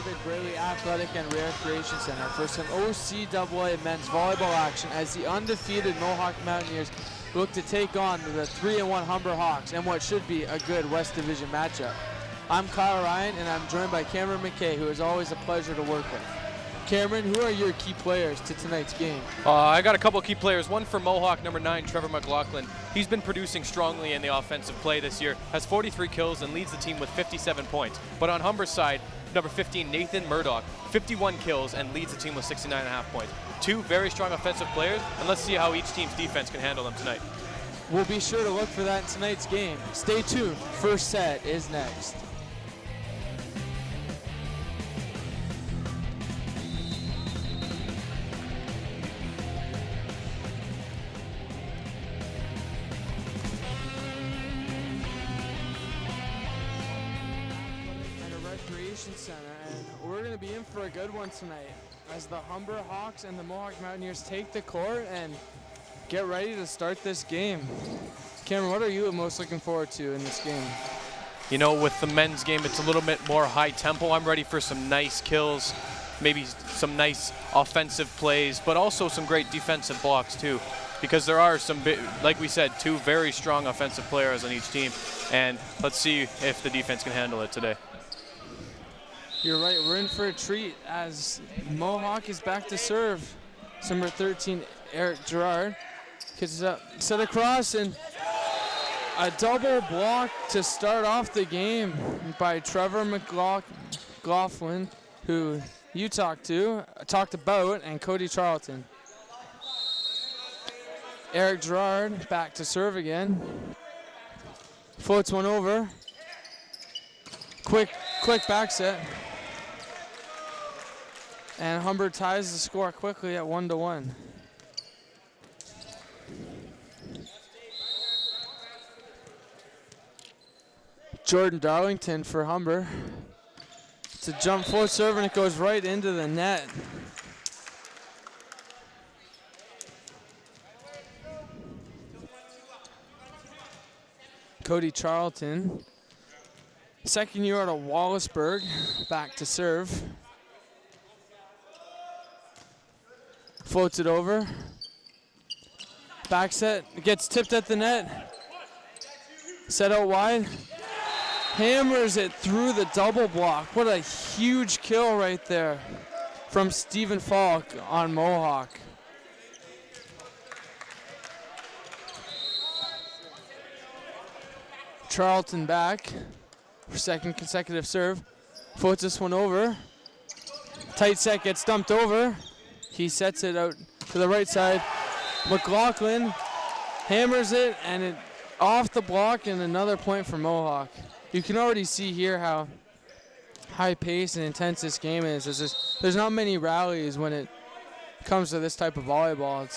David Braley Athletic and Recreation Center for some OCAA men's volleyball action as the undefeated Mohawk Mountaineers look to take on the 3-1 Humber Hawks in what should be a good West Division matchup. I'm Kyle Ryan, and I'm joined by Cameron McKay, who is always a pleasure to work with. Cameron, who are your key players to tonight's game? I got a couple of key players. One for Mohawk, number 9, Trevor McLaughlin. He's been producing strongly in the offensive play this year, has 43 kills and leads the team with 57 points. But on Humber's side, number 15, Nathan Murdoch, 51 kills and leads the team with 69.5 points. Two very strong offensive players, and let's see how each team's defense can handle them tonight. We'll be sure to look for that in tonight's game. Stay tuned. First set is next. Center, and we're going to be in for a good one tonight as the Humber Hawks and the Mohawk Mountaineers take the court and get ready to start this game. Cameron, what are you most looking forward to in this game? You know, with the men's game, it's a little bit more high tempo. I'm ready for some nice kills, maybe some nice offensive plays, but also some great defensive blocks too, because there are some, like we said, two very strong offensive players on each team, and let's see if the defense can handle it today. You're right, we're in for a treat as Mohawk is back to serve. Number 13, Eric Gerard, gets it up, set across, and a double block to start off the game by Trevor McLaughlin, who you talked about, and Cody Charlton. Eric Gerard back to serve again. Floats one over. Quick back set. And Humber ties the score quickly at 1-1. Jordan Darlington for Humber. It's a jump float serve and it goes right into the net. Cody Charlton. Second year out of Wallaceburg, back to serve. Floats it over. Back set, gets tipped at the net. Set out wide. Hammers it through the double block. What a huge kill right there from Stephen Falk on Mohawk. Charlton back for second consecutive serve. Floats this one over. Tight set gets dumped over. He sets it out to the right side. McLaughlin hammers it, and it off the block, and another point for Mohawk. You can already see here how high paced and intense this game is. There's not many rallies when it comes to this type of volleyball.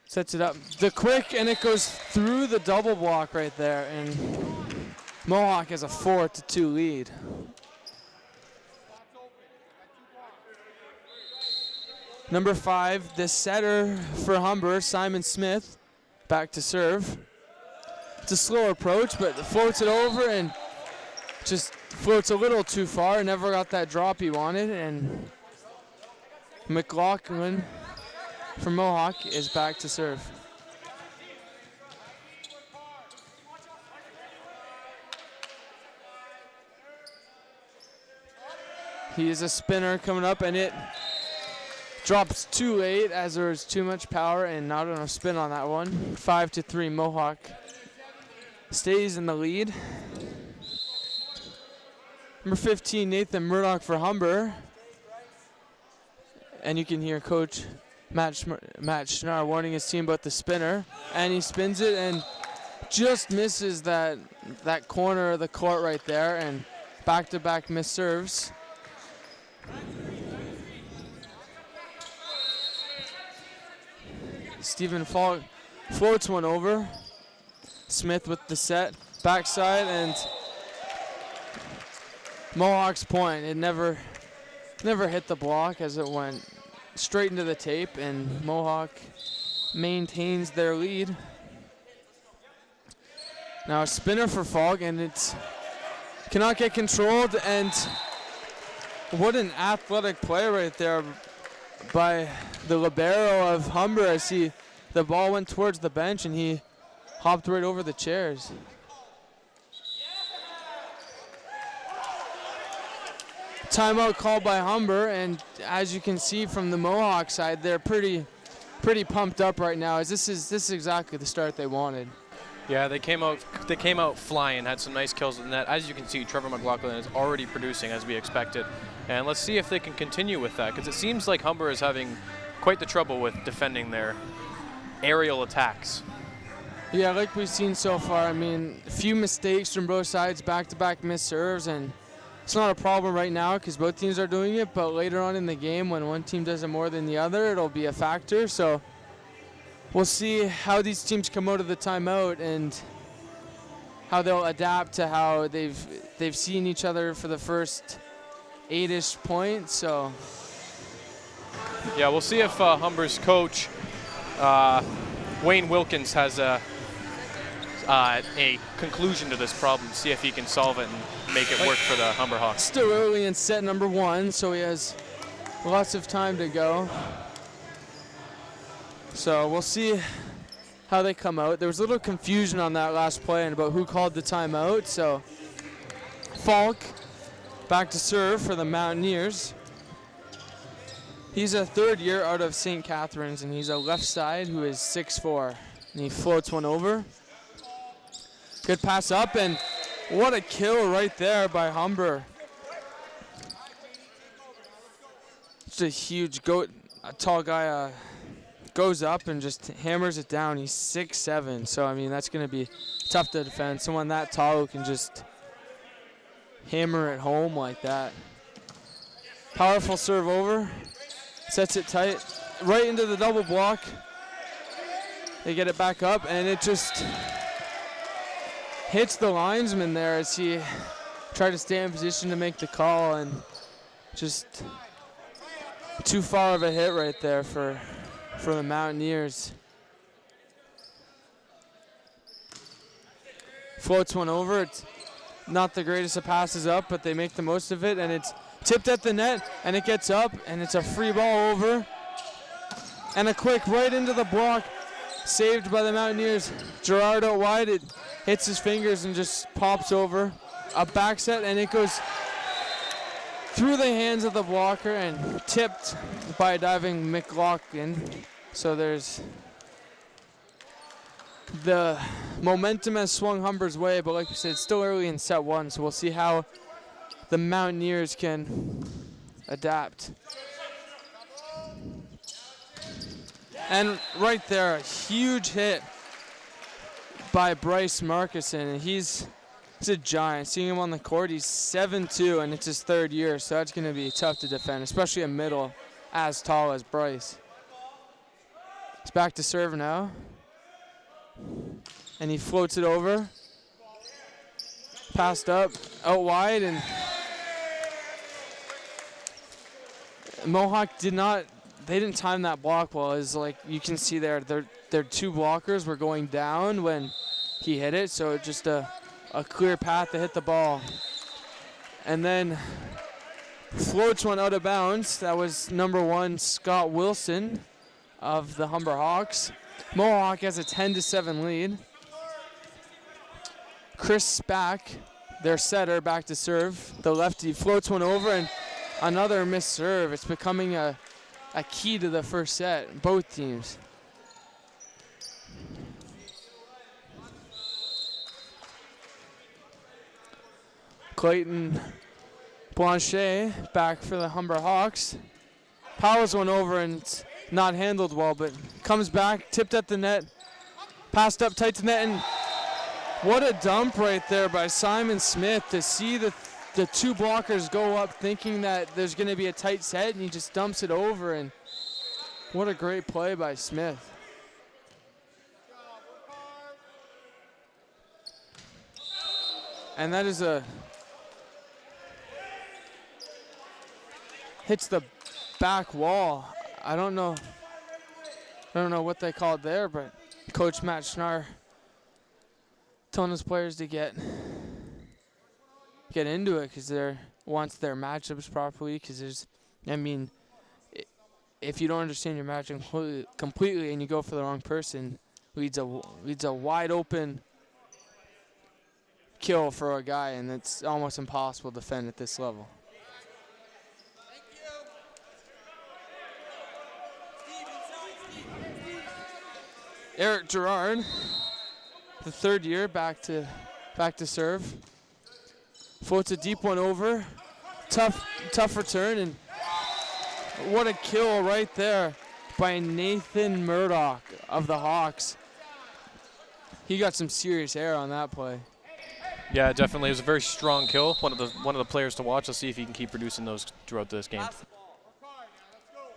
Sets it up. The quick, and it goes through the double block right there, and Mohawk has a 4-2 lead. Number 5, the setter for Humber, Simon Smith, back to serve. It's a slow approach, but floats it over and just floats a little too far. Never got that drop he wanted, and McLaughlin from Mohawk is back to serve. He is a spinner coming up, and it drops too late as there was too much power and not enough spin on that one. 5-3, Mohawk stays in the lead. Number 15, Nathan Murdoch for Humber. And you can hear Coach Matt Schnarr warning his team about the spinner. And he spins it and just misses that corner of the court right there, and back-to-back missed serves. Stephen Falk floats one over. Smith with the set, backside, and Mohawk's point. It never hit the block as it went straight into the tape, and Mohawk maintains their lead. Now a spinner for Falk, and it's cannot get controlled, and what an athletic play right there by the libero of Humber as the ball went towards the bench and he hopped right over the chairs. Timeout called by Humber, and as you can see from the Mohawk side, they're pretty pumped up right now, as this is exactly the start they wanted. Yeah, they came out flying, had some nice kills in that. As you can see, Trevor McLaughlin is already producing as we expected. And let's see if they can continue with that, because it seems like Humber is having quite the trouble with defending their aerial attacks. Yeah, like we've seen so far, I mean, a few mistakes from both sides, back-to-back missed serves, and it's not a problem right now because both teams are doing it, but later on in the game when one team does it more than the other, it'll be a factor. So we'll see how these teams come out of the timeout and how they'll adapt to how they've seen each other for the first 8-ish points. So yeah, we'll see if Humber's coach Wayne Wilkins has a conclusion to this problem, see if he can solve it and make it work for the Humber Hawks. Still early in set number 1, so he has lots of time to go. So we'll see how they come out. There was a little confusion on that last play and about who called the timeout. So Falk back to serve for the Mountaineers. He's a third year out of St. Catharines, and he's a left side who is 6'4", and he floats one over. Good pass up, and what a kill right there by Humber. Just a huge a tall guy goes up and just hammers it down. He's 6'7", so I mean that's going to be tough to defend. Someone that tall who can just hammer it home like that. Powerful serve over, sets it tight, right into the double block. They get it back up, and it just hits the linesman there as he tried to stay in position to make the call, and just too far of a hit right there for the Mountaineers. Floats one over. It's not the greatest of passes up, but they make the most of it, and it's tipped at the net, and it gets up, and it's a free ball over. And a quick right into the block, saved by the Mountaineers. Gerard out wide, it hits his fingers and just pops over. A back set, and it goes through the hands of the blocker and tipped by a diving McLaughlin. So there's the momentum has swung Humber's way, but like we said, it's still early in set 1, so we'll see how the Mountaineers can adapt. And right there, a huge hit by Bryce Markison, and he's a giant. Seeing him on the court, he's 7'2", and it's his third year, so that's going to be tough to defend, especially a middle as tall as Bryce. He's back to serve now, and he floats it over. Passed up, out wide, and Mohawk they didn't time that block well. It's like you can see there, their two blockers were going down when he hit it, so just a clear path to hit the ball. And then floats one out of bounds. That was number 1, Scott Wilson of the Humber Hawks. Mohawk has a 10-7 lead. Chris Spack, their setter, back to serve. The lefty floats one over, and another missed serve. It's becoming a key to the first set, both teams. Clayton Blanchet back for the Humber Hawks. Powers one over, and it's not handled well, but comes back, tipped at the net, passed up tight to net, and what a dump right there by Simon Smith to see the two blockers go up thinking that there's going to be a tight set, and he just dumps it over, and what a great play by Smith. And that is hits the back wall. I don't know what they called there, but Coach Matt Schnarr telling his players to get get into it because they're wants their matchups properly. Because if you don't understand your matchup completely and you go for the wrong person, leads a wide open kill for a guy, and it's almost impossible to defend at this level. Eric Gerard, the third year, back to serve. Floats a deep one over. Tough return, and what a kill right there by Nathan Murdoch of the Hawks. He got some serious air on that play. Yeah, definitely. It was a very strong kill. One of the players to watch. Let's see if he can keep producing those throughout this game.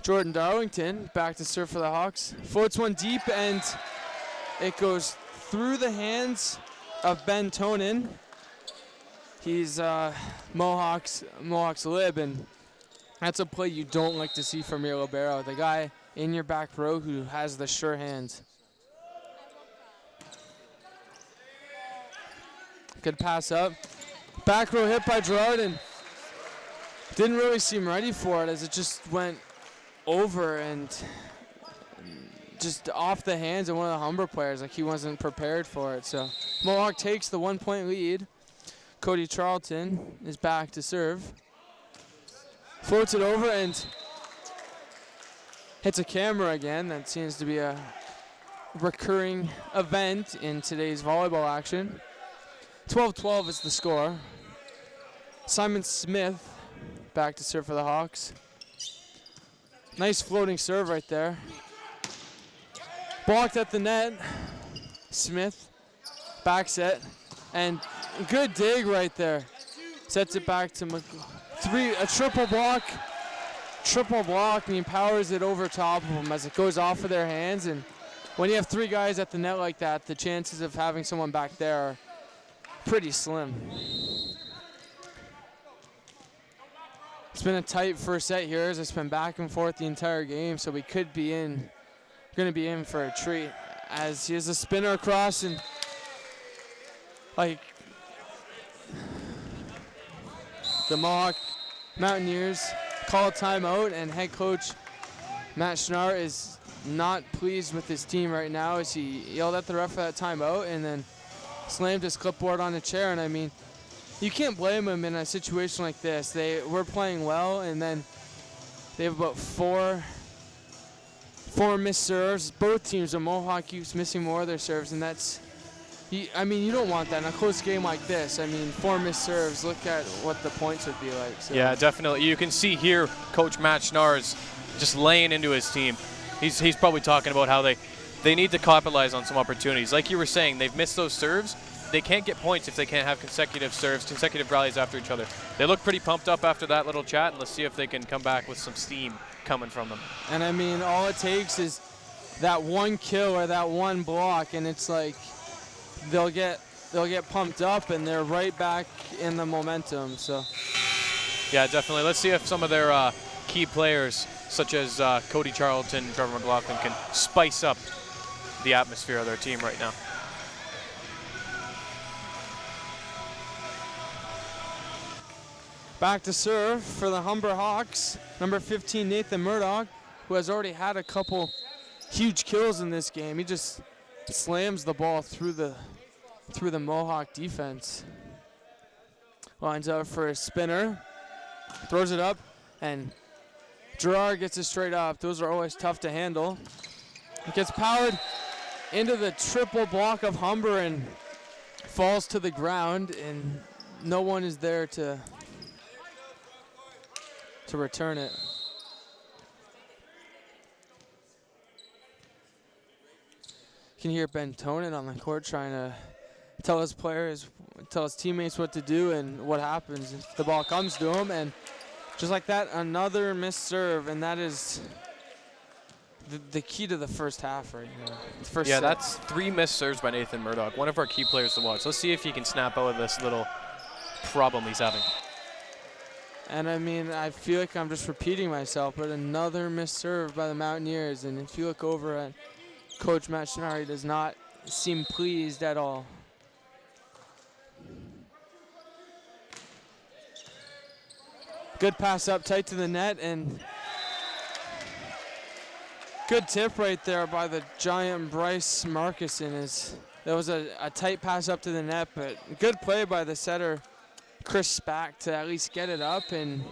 Jordan Darlington back to serve for the Hawks. Floats one deep, and it goes through the hands of Ben Tonin. He's Mohawk's lib, and that's a play you don't like to see from your libero. The guy in your back row who has the sure hands. Good pass up. Back row hit by Gerard, and didn't really seem ready for it as it just went over and just off the hands of one of the Humber players. Like he wasn't prepared for it. So Mohawk takes the 1 point lead. Cody Charlton is back to serve. Floats it over and hits a camera again. That seems to be a recurring event in today's volleyball action. 12-12 is the score. Simon Smith back to serve for the Hawks. Nice floating serve right there. Blocked at the net. Smith, back set, and good dig right there. Sets it back to a triple block, and he powers it over top of him as it goes off of their hands. And when you have three guys at the net like that, the chances of having someone back there are pretty slim. It's been a tight first set here as it's been back and forth the entire game, so we could be going to be in for a treat as he has a spinner across, and like the Mohawk Mountaineers call a timeout, and head coach Matt Schnarr is not pleased with his team right now as he yelled at the ref for that timeout and then slammed his clipboard on a chair. And I mean, you can't blame him in a situation like this. They were playing well, and then they have about four missed serves. Both teams, the Mohawk keeps missing more of their serves, and that's, I mean, you don't want that in a close game like this. I mean, 4 missed serves. Look at what the points would be like. So. Yeah, definitely. You can see here, Coach Matt Schnarr is just laying into his team. He's probably talking about how they need to capitalize on some opportunities. Like you were saying, they've missed those serves. They can't get points if they can't have consecutive serves, consecutive rallies after each other. They look pretty pumped up after that little chat, and let's see if they can come back with some steam coming from them. And I mean, all it takes is that one kill or that one block, and it's like they'll get pumped up, and they're right back in the momentum. So. Yeah, definitely. Let's see if some of their key players, such as Cody Charlton, Trevor McLaughlin, can spice up the atmosphere of their team right now. Back to serve for the Humber Hawks, number 15, Nathan Murdoch, who has already had a couple huge kills in this game. He just slams the ball through the Mohawk defense. Lines up for a spinner, throws it up, and Gerard gets it straight up. Those are always tough to handle. It gets powered into the triple block of Humber and falls to the ground, and no one is there to return it. You can hear Ben Tonin on the court trying to tell his teammates what to do and what happens if the ball comes to him. And just like that, another missed serve, and that is the key to the first half right here. Yeah, that's 3 missed serves by Nathan Murdoch, one of our key players to watch. Let's see if he can snap out of this little problem he's having. And I mean, I feel like I'm just repeating myself, but another missed serve by the Mountaineers. And if you look over at Coach Matt Schnarr, he does not seem pleased at all. Good pass up tight to the net, and good tip right there by the giant Bryce Marcuson. That was a tight pass up to the net, but good play by the setter, Chris Spack, to at least get it up. And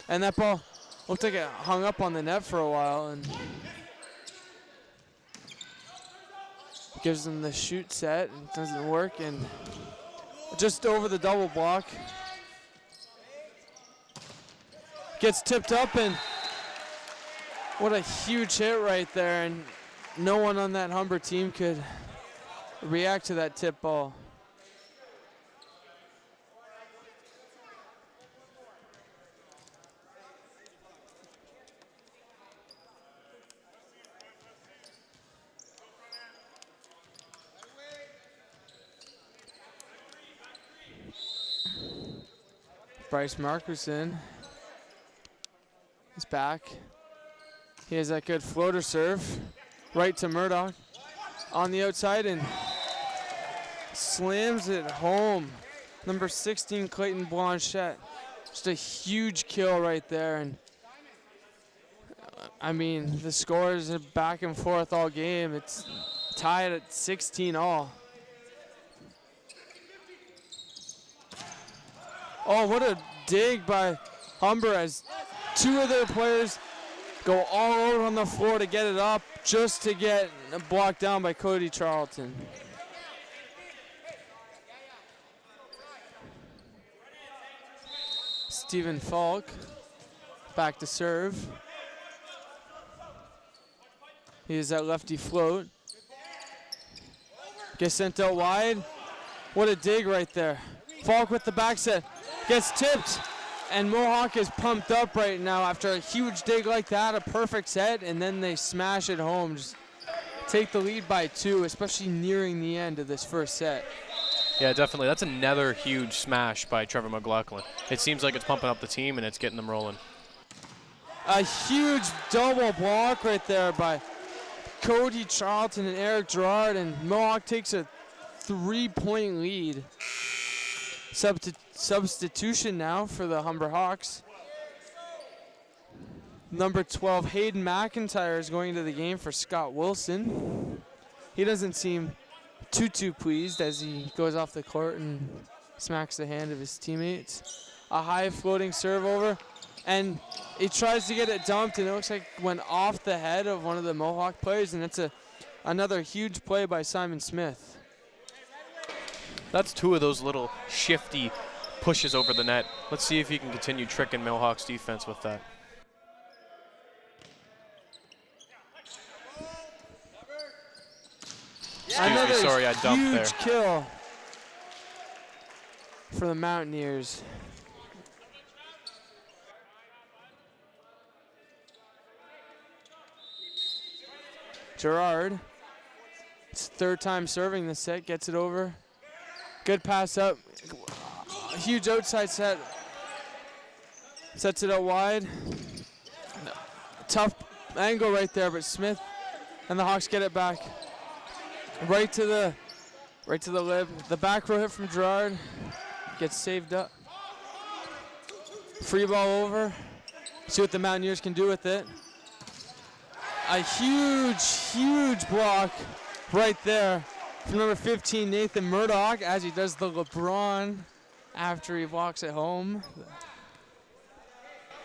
that ball looked like it hung up on the net for a while, and gives them the shoot set, and it doesn't work, and just over the double block. Gets tipped up, and what a huge hit right there, and no one on that Humber team could react to that tip ball. Bryce Marcuson is back. He has that good floater serve right to Murdoch on the outside and slams it home. Number 16, Clayton Blanchette. Just a huge kill right there. And I mean, the scores are back and forth all game. It's tied at 16 all. Oh, what a dig by Humber as two of their players go all over on the floor to get it up, just to get blocked down by Cody Charlton. Stephen Falk back to serve. He is that lefty float. Gets sent out wide. What a dig right there. Falk with the back set. Gets tipped, and Mohawk is pumped up right now after a huge dig like that, a perfect set, and then they smash it home. Just take the lead by 2, especially nearing the end of this first set. Yeah, definitely. That's another huge smash by Trevor McLaughlin. It seems like it's pumping up the team, and it's getting them rolling. A huge double block right there by Cody Charlton and Eric Gerard, and Mohawk takes a 3-point lead. Substitution now for the Humber Hawks. Number 12, Hayden McIntyre, is going to the game for Scott Wilson. He doesn't seem too pleased as he goes off the court and smacks the hand of his teammates. A high floating serve over, and he tries to get it dumped, and it looks like it went off the head of one of the Mohawk players, and it's another huge play by Simon Smith. That's 2 of those little shifty pushes over the net. Let's see if he can continue tricking Mohawk's defense with that. Excuse me, sorry, I dumped there. Huge kill for the Mountaineers. Gerard, it's 3rd time serving this set, gets it over. Good pass up, huge outside set. Sets it out wide. Tough angle right there, but Smith and the Hawks get it back. Right to the lip. The back row hit from Gerard gets saved up. Free ball over. See what the Mountaineers can do with it. A huge block right there from number 15, Nathan Murdoch, as he does the LeBron after he walks it home.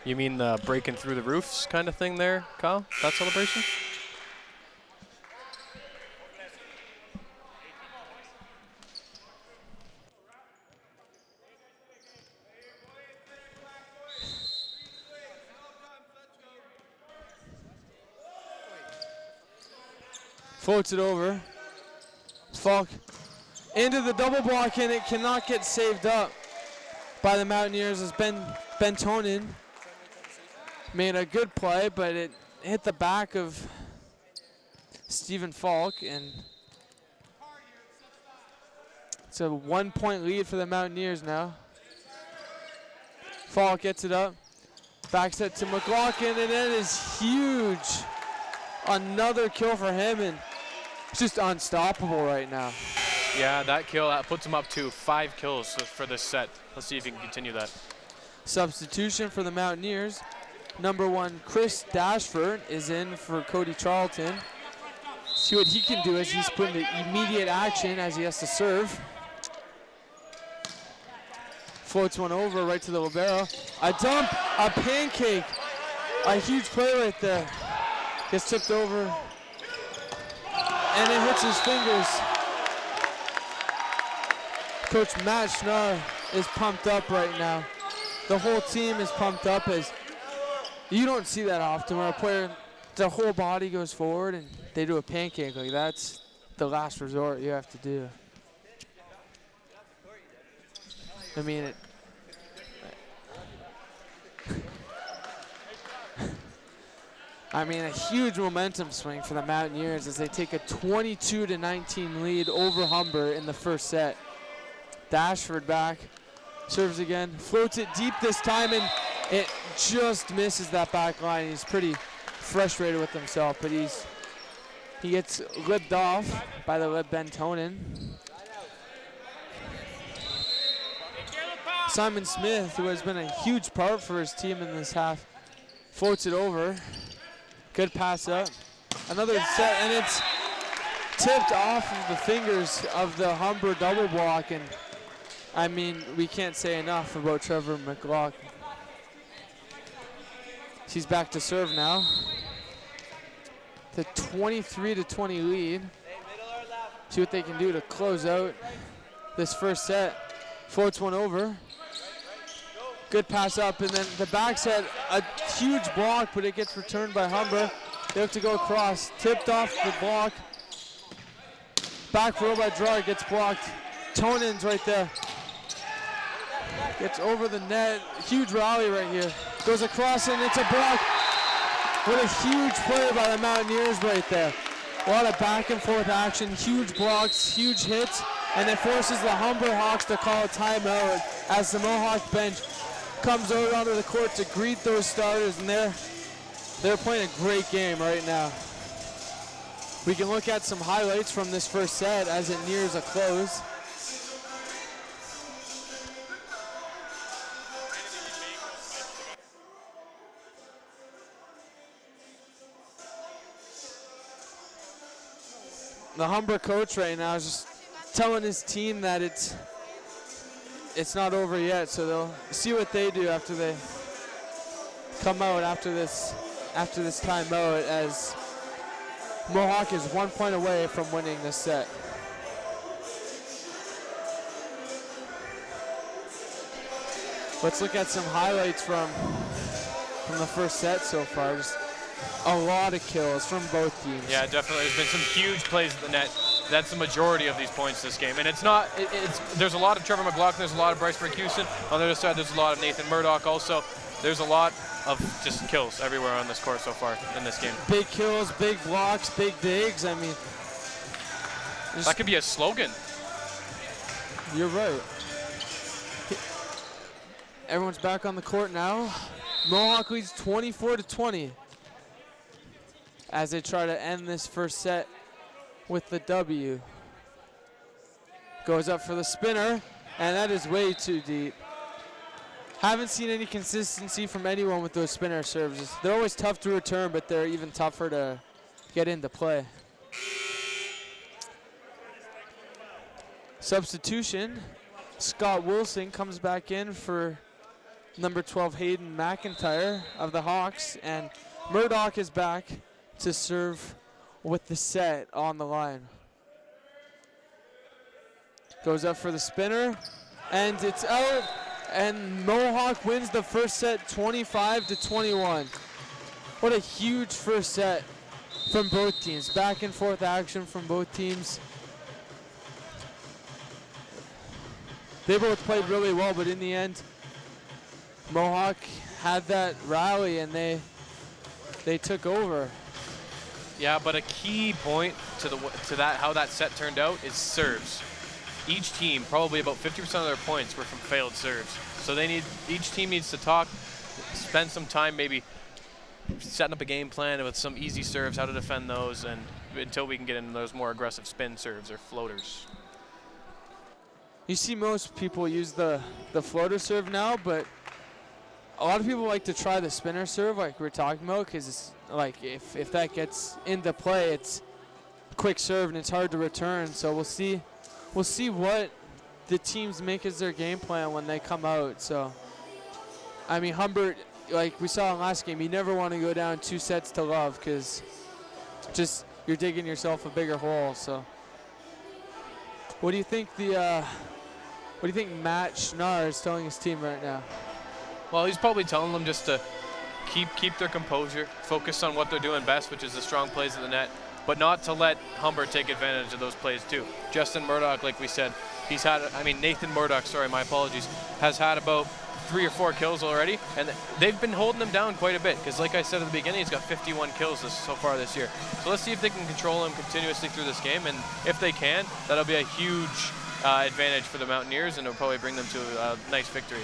You mean the breaking through the roofs kind of thing there, Kyle? That celebration? Floats it over. Falk into the double block, and it cannot get saved up by the Mountaineers as Ben Tonin made a good play, but it hit the back of Stephen Falk, and it's a 1-point lead for the Mountaineers now. Falk gets it up, back set to McLaughlin, and it is huge. Another kill for him, and just unstoppable right now. Yeah, that kill, that puts him up to 5 kills for this set. Let's see if he can continue that. Substitution for the Mountaineers. Number 1, Chris Dashford is in for Cody Charlton. See what he can do as he's put into immediate action as he has to serve. Floats one over right to the libero. A dump, a pancake. A huge play right there. Gets tipped over. And it hits his fingers. Coach Matt Schnarr is pumped up right now. The whole team is pumped up as you don't see that often where a player, the whole body goes forward and they do a pancake. Like, that's the last resort you have to do. I mean, a huge momentum swing for the Mountaineers as they take a 22-19 lead over Humber in the first set. Dashford back, serves again, floats it deep this time, and it just misses that back line. He's pretty frustrated with himself, but he gets libbed off by the lib Bentonen. Simon Smith, who has been a huge part for his team in this half, floats it over. Good pass up. Another set, and it's tipped off of the fingers of the Humber double block. And I mean, we can't say enough about Trevor McLaughlin. He's back to serve now. The 23-20 lead. See what they can do to close out this first set. Floats one over. Good pass up, and then the back set, a huge block, but it gets returned by Humber. They have to go across, tipped off the block. Back row by Drug gets blocked. Tonen's right there. Gets over the net, huge rally right here. Goes across and it's a block. What a huge play by the Mountaineers right there. A lot of back and forth action, huge blocks, huge hits, and it forces the Humber Hawks to call a timeout as the Mohawk bench comes out onto the court to greet those starters, and they're playing a great game right now. We can look at some highlights from this first set as it nears a close. The Humber coach right now is just telling his team that it's not over yet, so they'll see what they do after they come out after this timeout, as Mohawk is 1 point away from winning this set. Let's look at some highlights from the first set so far. Just a lot of kills from both teams. Yeah, definitely. There's been some huge plays at the net. That's the majority of these points this game. And there's a lot of Trevor McLaughlin, there's a lot of Bryce Mercuson. On the other side, there's a lot of Nathan Murdoch also. There's a lot of just kills everywhere on this court so far in this game. Big kills, big blocks, big digs. I mean, that could be a slogan. You're right. Everyone's back on the court now. Mohawk leads 24-20 as they try to end this first set with the W. Goes up for the spinner, and that is way too deep. Haven't seen any consistency from anyone with those spinner serves. They're always tough to return, but they're even tougher to get into play. Substitution. Scott Wilson comes back in for number 12 Hayden McIntyre of the Hawks, and Murdoch is back to serve with the set on the line. Goes up for the spinner, and it's out, and Mohawk wins the first set 25-21. What a huge first set from both teams. Back and forth action from both teams. They both played really well, but in the end, Mohawk had that rally and they took over. Yeah, but a key point to that how that set turned out is serves. Each team, probably about 50% of their points were from failed serves. So each team needs to talk, spend some time maybe setting up a game plan with some easy serves, how to defend those, and until we can get into those more aggressive spin serves or floaters. You see most people use the floater serve now, but a lot of people like to try the spinner serve like we're talking about, because like if that gets into play, it's quick serve and it's hard to return. So we'll see what the teams make as their game plan when they come out. So I mean, Humber, like we saw in last game, you never want to go down 2-0, because just you're digging yourself a bigger hole. So what do you think Matt Schnarr is telling his team right now? Well, he's probably telling them just to keep their composure, focus on what they're doing best, which is the strong plays of the net, but not to let Humber take advantage of those plays too. Justin Murdoch, like we said, Nathan Murdoch, sorry, my apologies, has had about 3 or 4 kills already, and they've been holding him down quite a bit, because like I said at the beginning, he's got 51 kills so far this year. So let's see if they can control him continuously through this game, and if they can, that'll be a huge advantage for the Mountaineers, and it'll probably bring them to a nice victory.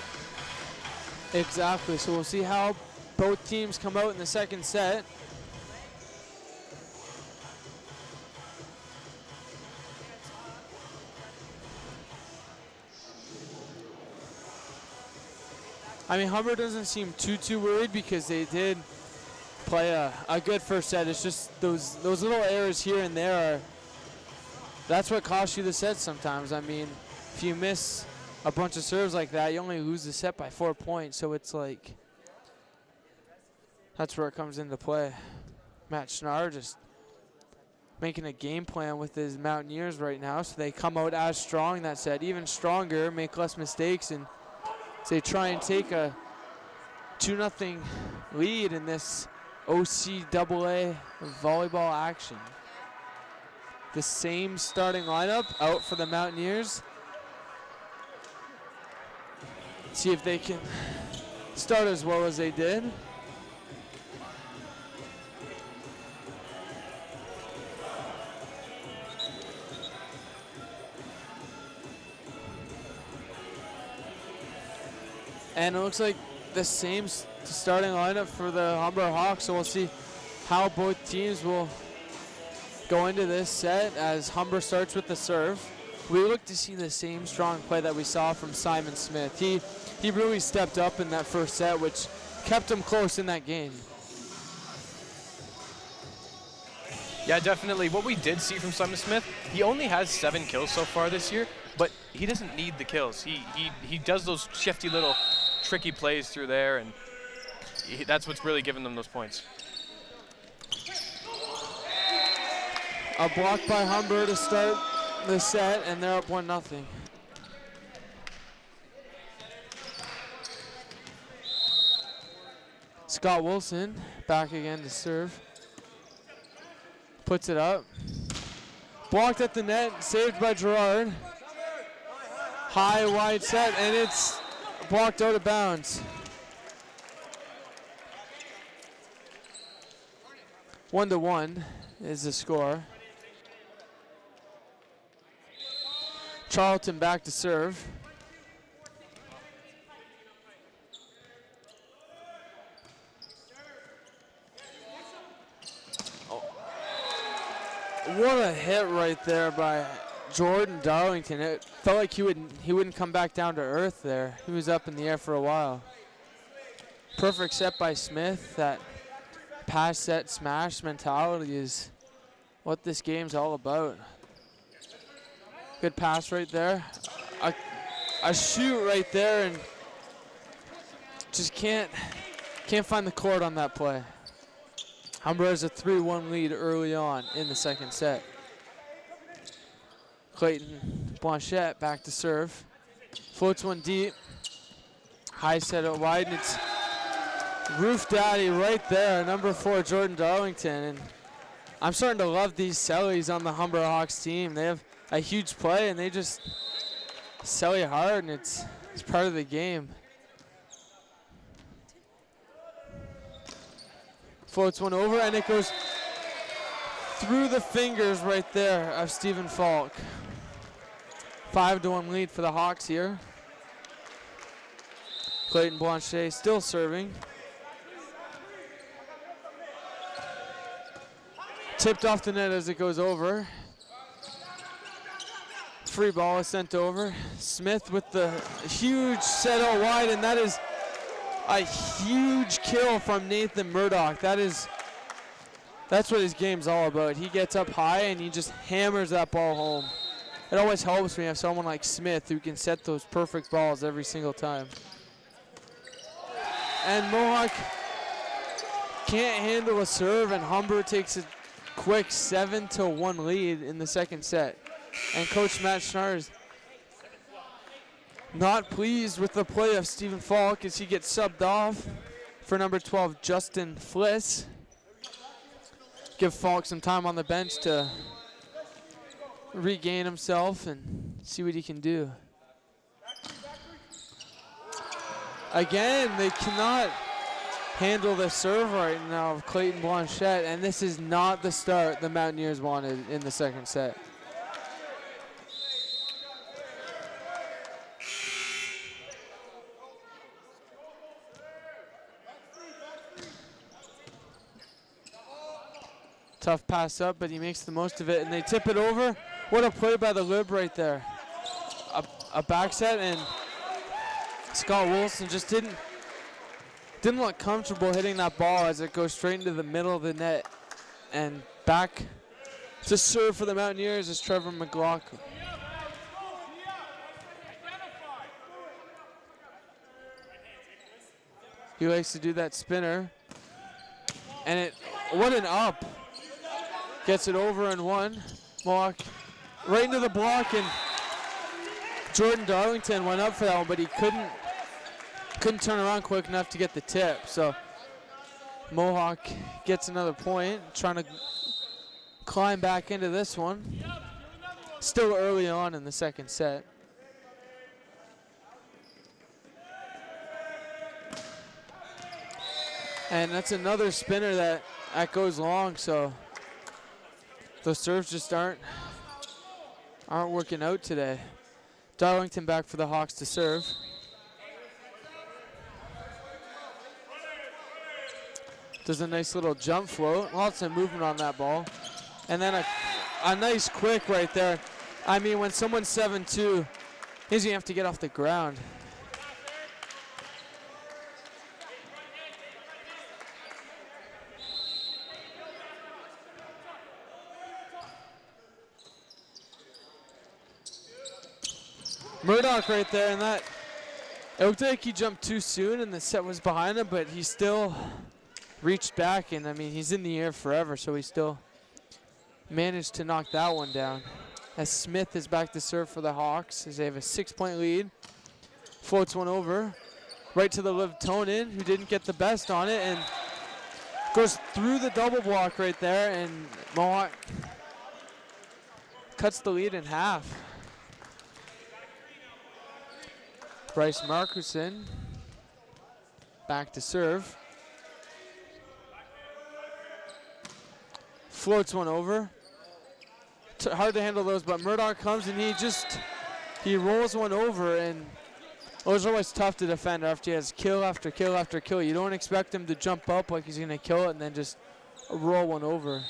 Exactly. So we'll see how both teams come out in the second set. I mean, Humber doesn't seem too worried, because they did play a good first set. It's just those little errors here and there that's what costs you the set sometimes. I mean, if you miss a bunch of serves like that, you only lose the set by 4 points. So it's like, that's where it comes into play. Matt Schnarr just making a game plan with his Mountaineers right now, so they come out as strong that set, even stronger, make less mistakes, and so they try and take a 2-0 lead in this OCAA volleyball action. The same starting lineup out for the Mountaineers. See if they can start as well as they did. And it looks like the same starting lineup for the Humber Hawks, so we'll see how both teams will go into this set as Humber starts with the serve. We look to see the same strong play that we saw from Simon Smith. He really stepped up in that first set, which kept him close in that game. Yeah, definitely. What we did see from Simon Smith, he only has 7 kills so far this year, but he doesn't need the kills. He does those shifty little tricky plays through there, and that's what's really giving them those points. A block by Humber to start the set, and they're up 1-0. Scott Wilson back again to serve. Puts it up. Blocked at the net, saved by Gerard. High, wide set, and it's blocked out of bounds. 1-1 is the score. Charlton back to serve. Oh. What a hit right there by Jordan Darlington. It felt like he wouldn't come back down to earth there. He was up in the air for a while. Perfect set by Smith. That pass, set, smash mentality is what this game's all about. Good pass right there. A shoot right there, and just can't find the court on that play. Humber has a 3-1 lead early on in the second set. Clayton Blanchette back to serve. Floats one deep. High set out wide, and it's Roof Daddy right there, number 4, Jordan Darlington. And I'm starting to love these sellies on the Humber Hawks team. They have a huge play, and they just sell you hard, and it's part of the game. Floats one over, and it goes through the fingers right there of Stephen Falk. 5-1 lead for the Hawks here. Clayton Blanchet still serving. Tipped off the net as it goes over. Free ball is sent over. Smith with the huge set out wide, and that is a huge kill from Nathan Murdoch. That's what his game's all about. He gets up high and he just hammers that ball home. It always helps when you have someone like Smith who can set those perfect balls every single time. And Mohawk can't handle a serve, and Humber takes a quick 7-1 lead in the second set. And Coach Matt Schnarr is not pleased with the play of Stephen Falk as he gets subbed off for number 12, Justin Fliss. Give Falk some time on the bench to regain himself and see what he can do. Again, they cannot handle the serve right now of Clayton Blanchette, and this is not the start the Mountaineers wanted in the second set. Tough pass up, but he makes the most of it, and they tip it over. What a play by the Lib right there. A back set, and Scott Wilson just didn't look comfortable hitting that ball as it goes straight into the middle of the net. And back to serve for the Mountaineers is Trevor McLaughlin. He likes to do that spinner. And what an up. Gets it over and one. Mohawk right into the block, and Jordan Darlington went up for that one, but he couldn't turn around quick enough to get the tip. So Mohawk gets another point, trying to climb back into this one. Still early on in the second set. And that's another spinner that goes long, so those serves just aren't working out today. Darlington back for the Hawks to serve. Does a nice little jump float. Lots of movement on that ball. And then a nice quick right there. I mean, when someone's 7-2, he's going to have to get off the ground. Murdoch right there, and that, it looked like he jumped too soon and the set was behind him, but he still reached back, and I mean, he's in the air forever, so he still managed to knock that one down. As Smith is back to serve for the Hawks as they have a 6-point lead. Floats one over, right to the Livtonin, who didn't get the best on it, and goes through the double block right there, and Mohawk cuts the lead in half. Bryce Markuson back to serve. Floats one over. Hard to handle those, but Murdoch comes and he rolls one over, and those are always tough to defend after he has kill after kill after kill. You don't expect him to jump up like he's going to kill it and then just roll one over.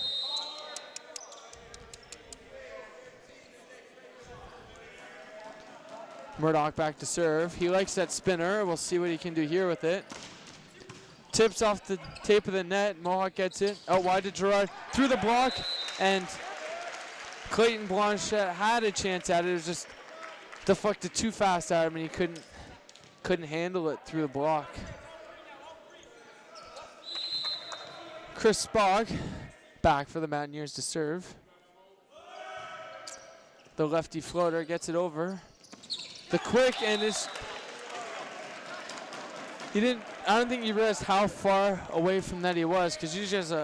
Murdoch back to serve. He likes that spinner. We'll see what he can do here with it. Tips off the tape of the net. Mohawk gets it. Out wide to Gerard. Through the block. And Clayton Blanchette had a chance at it. It was just deflected too fast at him, and he couldn't handle it through the block. Chris Spogg back for the Mountaineers to serve. The lefty floater gets it over. The quick, and I don't think he realized how far away from that he was, because usually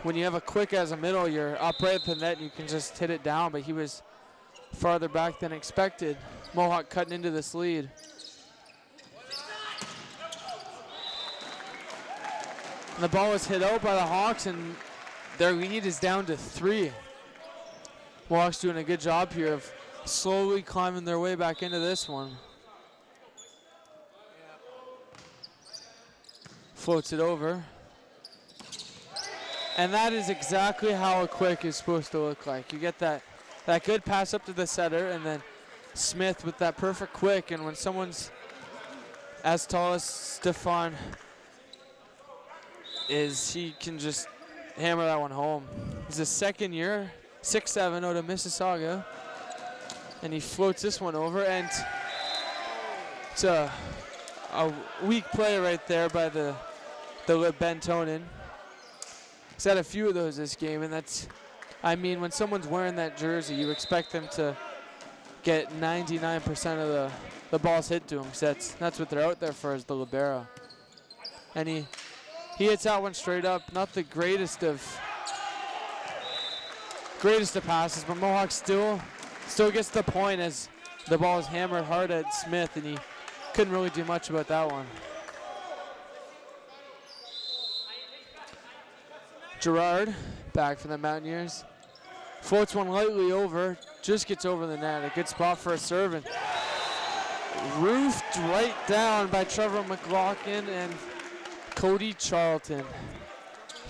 when you have a quick as a middle, you're up right at the net and you can just hit it down, but he was farther back than expected. Mohawk cutting into this lead. And the ball was hit out by the Hawks, and their lead is down to 3. Mohawk's doing a good job here of slowly climbing their way back into this one. Floats it over. And that is exactly how a quick is supposed to look like. You get that good pass up to the setter, and then Smith with that perfect quick. And when someone's as tall as Stefan is, he can just hammer that one home. He's a second year, 6'7", out of Mississauga. And he floats this one over, and it's a weak play right there by the Bentonen. He's had a few of those this game, and that's, I mean, when someone's wearing that jersey, you expect them to get 99% of the balls hit to him, because that's what they're out there for, is the libero. And he hits that one straight up. Not the greatest of passes, but Mohawk still gets the point as the ball is hammered hard at Smith, and he couldn't really do much about that one. Gerard back for the Mountaineers. Floats one lightly over, just gets over the net. A good spot for a serve, and roofed right down by Trevor McLaughlin and Cody Charlton.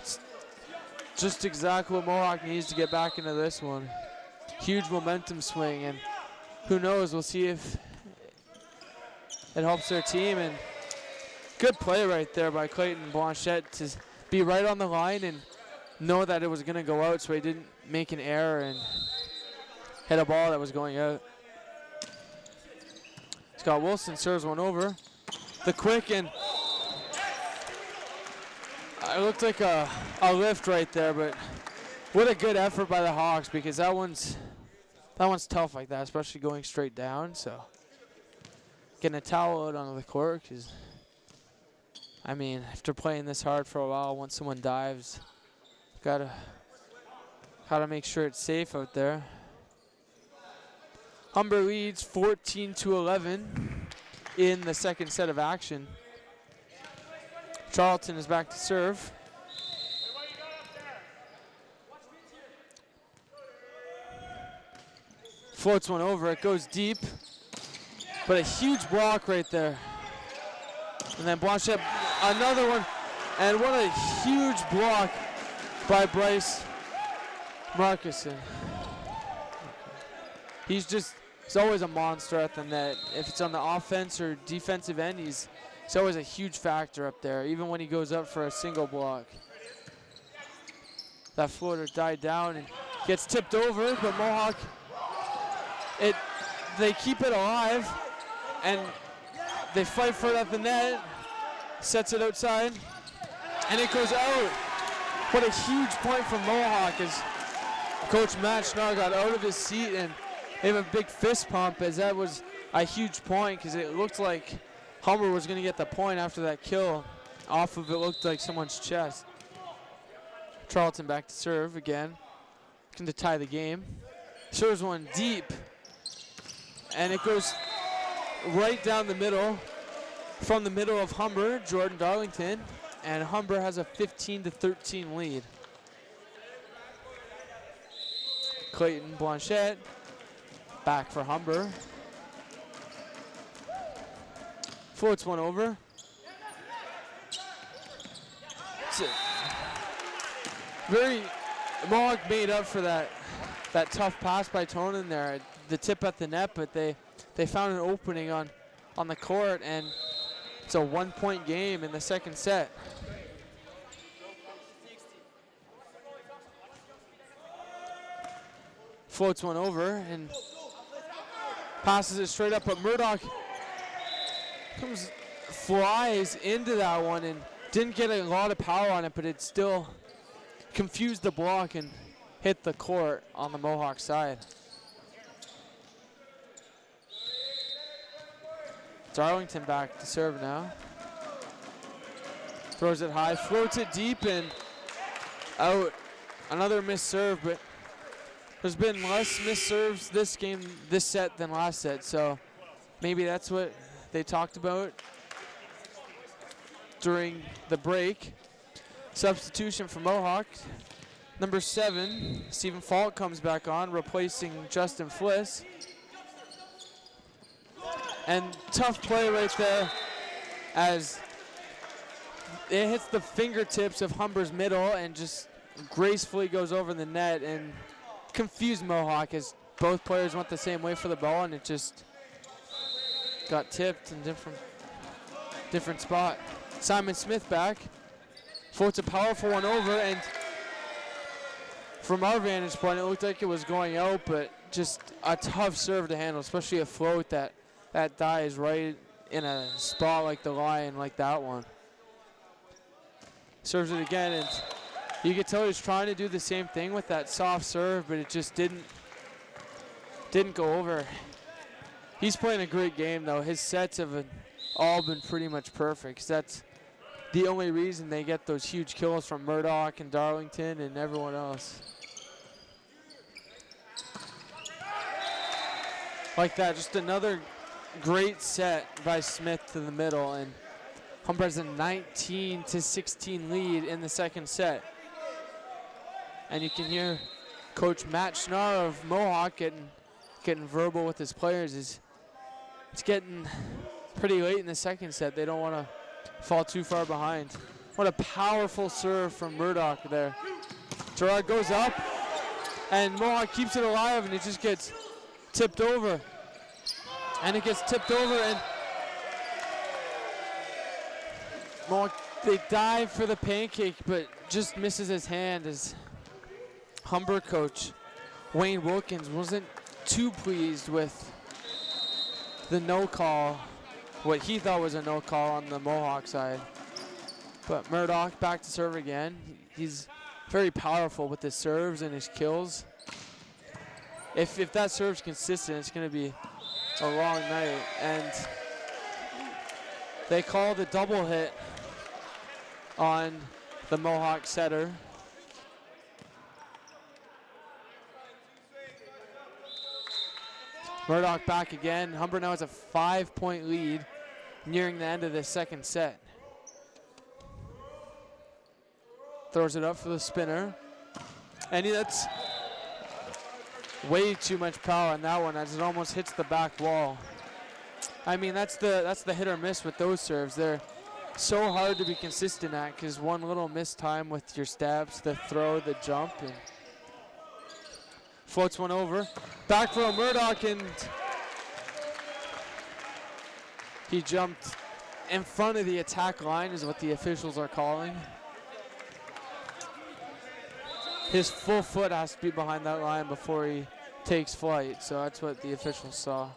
It's just exactly what Mohawk needs to get back into this one. Huge momentum swing, and who knows, we'll see if it helps their team. And good play right there by Clayton Blanchette to be right on the line and know that it was going to go out, so he didn't make an error and hit a ball that was going out. Scott Wilson serves one over. The quick, and it looked like a lift right there, but what a good effort by the Hawks, because that one's tough like that, especially going straight down. So getting a towel out onto the court, because I mean, after playing this hard for a while, once someone dives, gotta make sure it's safe out there. Humber leads 14-11 in the second set of action. Charlton is back to serve. Floats one over, it goes deep, but a huge block right there. And then Blanchette, another one, and what a huge block by Bryce Marcuson. He's always a monster at the net. If it's on the offense or defensive end, he's always a huge factor up there, even when he goes up for a single block. That floater died down and gets tipped over, but Mohawk, they keep it alive, and they fight for it at the net, sets it outside, and it goes out. What a huge point from Mohawk as Coach Matt Schnarr got out of his seat and gave a big fist pump, as that was a huge point, because it looked like Humber was going to get the point after that kill off of it looked like someone's chest. Charlton back to serve again, looking to tie the game. Serves one deep, and it goes right down the middle, from the middle of Humber, Jordan Darlington, and Humber has a 15-13 lead. Clayton Blanchette back for Humber. Floats one over. Mohawk made up for that tough pass by Tonin there, the tip at the net, but they found an opening on the court, and it's a 1-point game in the second set. Floats one over and passes it straight up, but Murdoch flies into that one and didn't get a lot of power on it, but it still confused the block and hit the court on the Mohawk side. Darlington back to serve now. Throws it high, floats it deep, and out. Another missed serve, but there's been less missed serves this game, this set, than last set, so maybe that's what they talked about during the break. Substitution for Mohawk. Number 7, Stephen Falk comes back on, replacing Justin Fliss. And tough play right there as it hits the fingertips of Humber's middle and just gracefully goes over the net and confused Mohawk as both players went the same way for the ball, and it just got tipped in different spot. Simon Smith back. Floats a powerful one over, and from our vantage point, it looked like it was going out, but just a tough serve to handle, especially a float that dies right in a spot like the line, like that one. Serves it again, and you could tell he's trying to do the same thing with that soft serve, but it just didn't go over. He's playing a great game, though. His sets have all been pretty much perfect, 'cause that's the only reason they get those huge kills from Murdoch and Darlington and everyone else. Like that, just another great set by Smith to the middle, and Humber has a 19-16 lead in the second set. And you can hear Coach Matt Schnarr of Mohawk getting verbal with his players. It's getting pretty late in the second set. They don't want to fall too far behind. What a powerful serve from Murdoch there. Gerard goes up, and Mohawk keeps it alive, and it just gets tipped over. And it gets tipped over, and Mohawk, they dive for the pancake, but just misses his hand as Humber coach Wayne Wilkins wasn't too pleased with the no call, what he thought was a no call on the Mohawk side. But Murdoch back to serve again. He's very powerful with his serves and his kills. If that serve's consistent, it's going to be a long night. And they call the double hit on the Mohawk setter. Murdoch back again. Humber now has a 5-point lead nearing the end of the second set. Throws it up for the spinner. And that's way too much power on that one as it almost hits the back wall. I mean, that's the hit or miss with those serves. They're so hard to be consistent at because one little missed time with your stabs, the throw, the jump, and floats one over. Back row Murdoch, and he jumped in front of the attack line is what the officials are calling. His full foot has to be behind that line before he takes flight, so that's what the officials saw.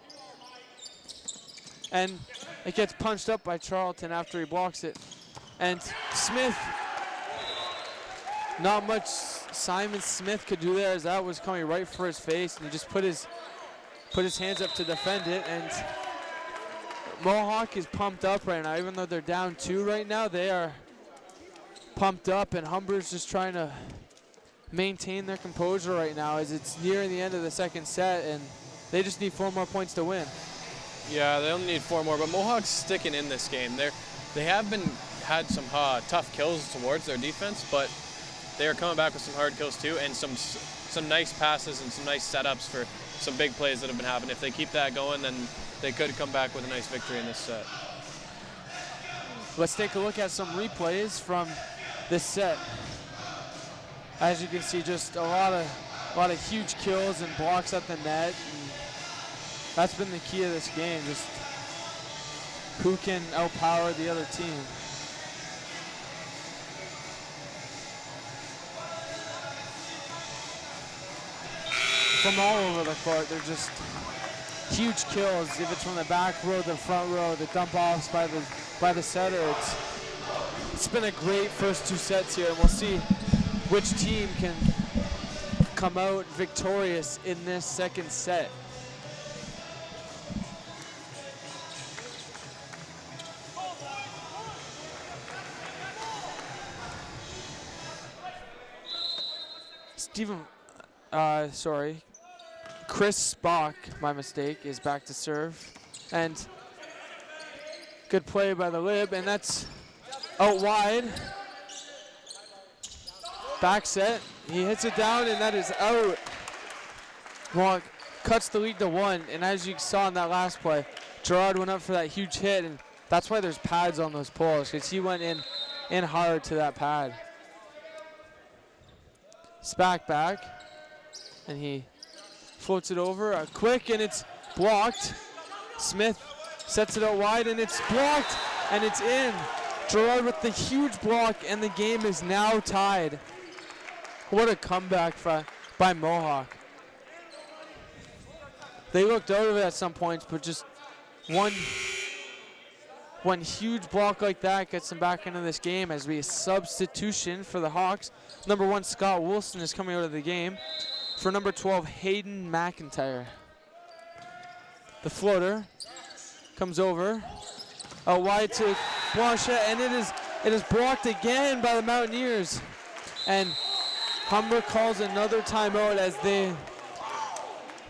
And it gets punched up by Charlton after he blocks it. And Smith, not much Simon Smith could do there as that was coming right for his face, and he just put his hands up to defend it. And Mohawk is pumped up right now. Even though they're down 2 right now, they are pumped up, and Humber's just trying to maintain their composure right now as it's nearing the end of the second set, and they just need 4 more points to win. Yeah, they only need 4 more, but Mohawk's sticking in this game. They have had some tough kills towards their defense, but they are coming back with some hard kills too, and some nice passes and some nice setups for some big plays that have been happening. If they keep that going, then they could come back with a nice victory in this set. Let's take a look at some replays from this set. As you can see, just a lot of huge kills and blocks at the net. And that's been the key of this game, just who can outpower the other team. From all over the court, they're just huge kills. If it's from the back row, the front row, the dump offs by the setter, it's been a great first 2 sets here, and we'll see which team can come out victorious in this second set. Chris Spock, my mistake, is back to serve. And good play by the Lib, and that's out wide. Back set, he hits it down, and that is out. Mohawk cuts the lead to 1, and as you saw in that last play, Gerard went up for that huge hit, and that's why there's pads on those poles, because he went in hard to that pad. back, and he floats it over. Quick, and it's blocked. Smith sets it out wide, and it's blocked, and it's in. Gerard with the huge block, and the game is now tied. What a comeback by Mohawk. They looked out of it at some points, but just one huge block like that gets them back into this game as we substitution for the Hawks. Number 1, Scott Wilson is coming out of the game for number 12, Hayden McIntyre. The floater comes over, out wide to Blanchet, and it is blocked again by the Mountaineers. And Humber calls another timeout as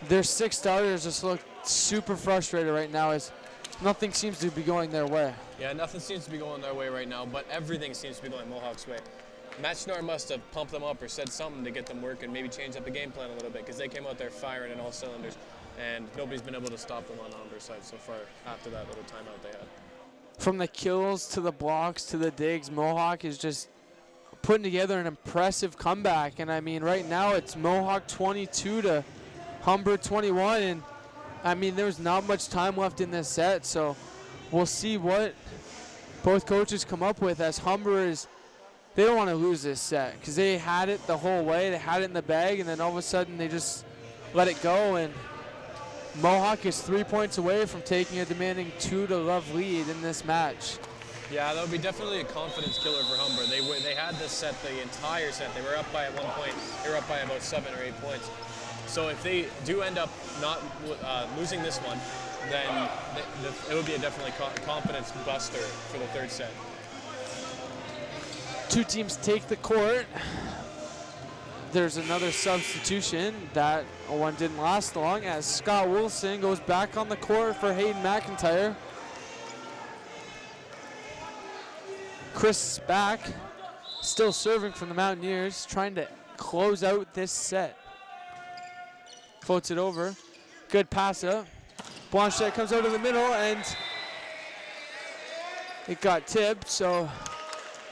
their 6 starters just look super frustrated right now as nothing seems to be going their way. Yeah, nothing seems to be going their way right now, but everything seems to be going Mohawk's way. Matt Schnarr must have pumped them up or said something to get them working, maybe change up the game plan a little bit, because they came out there firing in all cylinders, and nobody's been able to stop them on the Humber side so far after that little timeout they had. From the kills to the blocks to the digs, Mohawk is just putting together an impressive comeback. And I mean, right now it's Mohawk 22 to Humber 21. And I mean, there's not much time left in this set, so we'll see what both coaches come up with, as Humber they don't want to lose this set because they had it the whole way. They had it in the bag, and then all of a sudden they just let it go. And Mohawk is 3 points away from taking a demanding 2-0 lead in this match. Yeah, that would be definitely a confidence killer for Humber. They had this set the entire set. They were up by at one point. They were up by about 7 or 8 points. So if they do end up not losing this one, then it would be a definitely confidence buster for the third set. Two teams take the court. There's another substitution. That one didn't last long as Scott Wilson goes back on the court for Hayden McIntyre. Chris back, still serving from the Mountaineers, trying to close out this set. Floats it over. Good pass up. Blanchet comes out of the middle, and it got tipped, so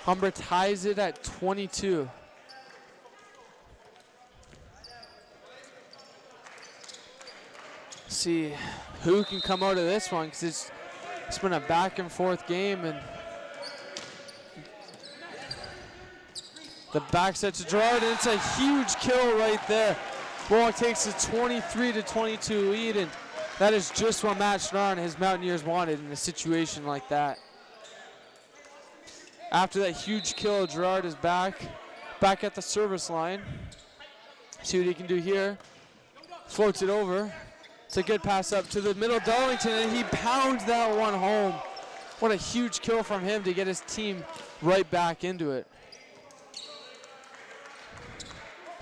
Humber ties it at 22. See who can come out of this one, because it's been a back and forth game, and the back set to Gerard, and it's a huge kill right there. Mohawk takes a 23-22 lead, and that is just what Matt Schnarr and his Mountaineers wanted in a situation like that. After that huge kill, Gerard is back at the service line. See what he can do here. Floats it over. It's a good pass up to the middle, Darlington, and he pounds that one home. What a huge kill from him to get his team right back into it.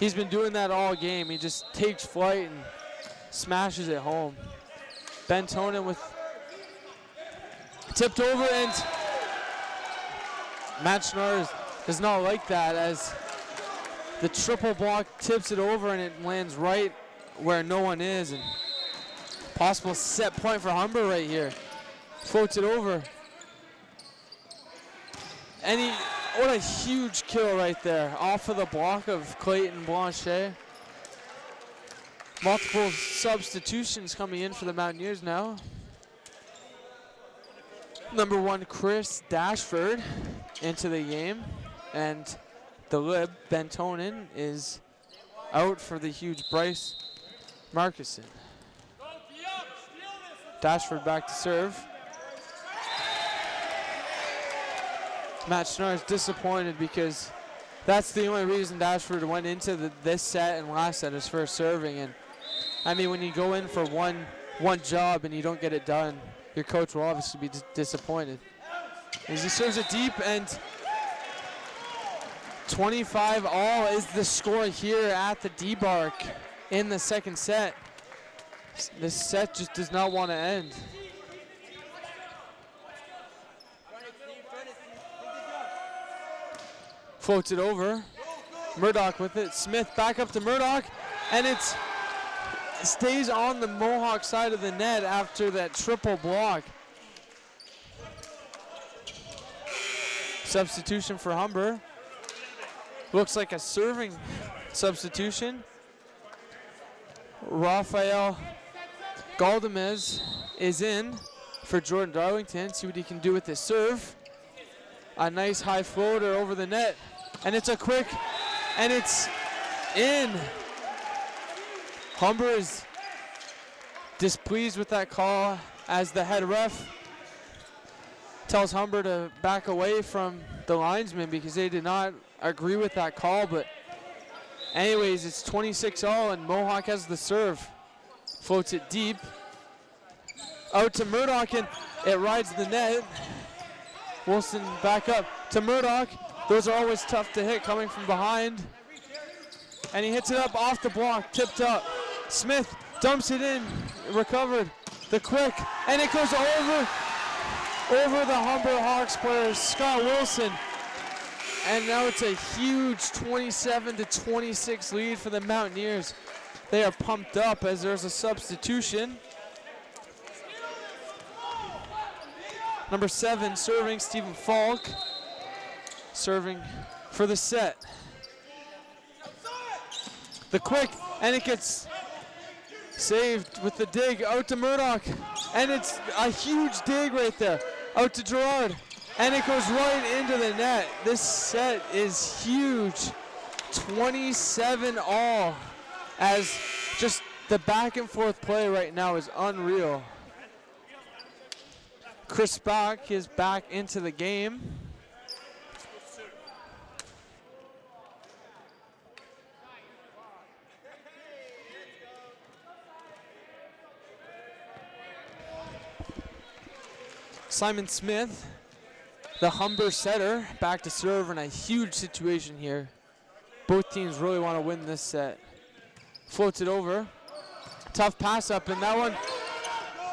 He's been doing that all game. He just takes flight and smashes it home. Bentonen with tipped over, and Matt Schnarr does not like that as the triple block tips it over and it lands right where no one is. And possible set point for Humber right here. Floats it over. And what a huge kill right there. Off of the block of Clayton Blanchet. Multiple substitutions coming in for the Mountaineers now. Number 1, Chris Dashford into the game. And the lib, Bentonen, is out for the huge Bryce Markison. Dashford back to serve. Matt Schnarr is disappointed because that's the only reason Dashford went into this set and last set is for serving. And I mean, when you go in for one job and you don't get it done, your coach will obviously be disappointed. As he serves it deep, and 25-all is the score here at the D-Bark in the second set. This set just does not want to end. Floats it over. Murdoch with it. Smith back up to Murdoch, and it stays on the Mohawk side of the net after that triple block. Substitution for Humber. Looks like a serving substitution. Rafael Galdamez is in for Jordan Darlington. See what he can do with his serve. A nice high floater over the net. And it's a quick, and it's in. Humber is displeased with that call as the head ref tells Humber to back away from the linesman because they did not agree with that call. But anyways, it's 26-all and Mohawk has the serve. Floats it deep. Out to Murdoch and it rides the net. Wilson back up to Murdoch. Those are always tough to hit coming from behind. And he hits it up off the block, tipped up. Smith dumps it in, recovered. The quick, and it goes over the Humber Hawks player, Scott Wilson. And now it's a huge 27-26 lead for the Mountaineers. They are pumped up as there's a substitution. Number 7 serving, Stephen Falk. Serving for the set. The quick, and it gets saved with the dig out to Murdoch. And it's a huge dig right there. Out to Gerard. And it goes right into the net. This set is huge. 27-all. As just the back and forth play right now is unreal. Chris Bach is back into the game. Simon Smith, the Humber setter, back to serve in a huge situation here. Both teams really want to win this set. Floats it over. Tough pass up, and that one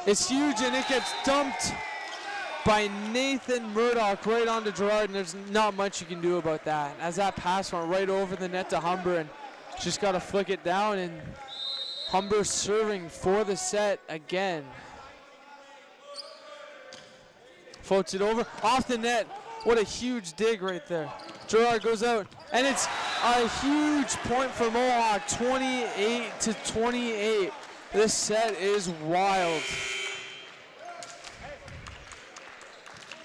is huge, and it gets dumped by Nathan Murdoch right onto Gerard, and there's not much you can do about that. As that pass went right over the net to Humber, and just got to flick it down, and Humber serving for the set again. Floats it over, off the net. What a huge dig right there. Gerard goes out, and it's a huge point for Mohawk, 28-28. This set is wild.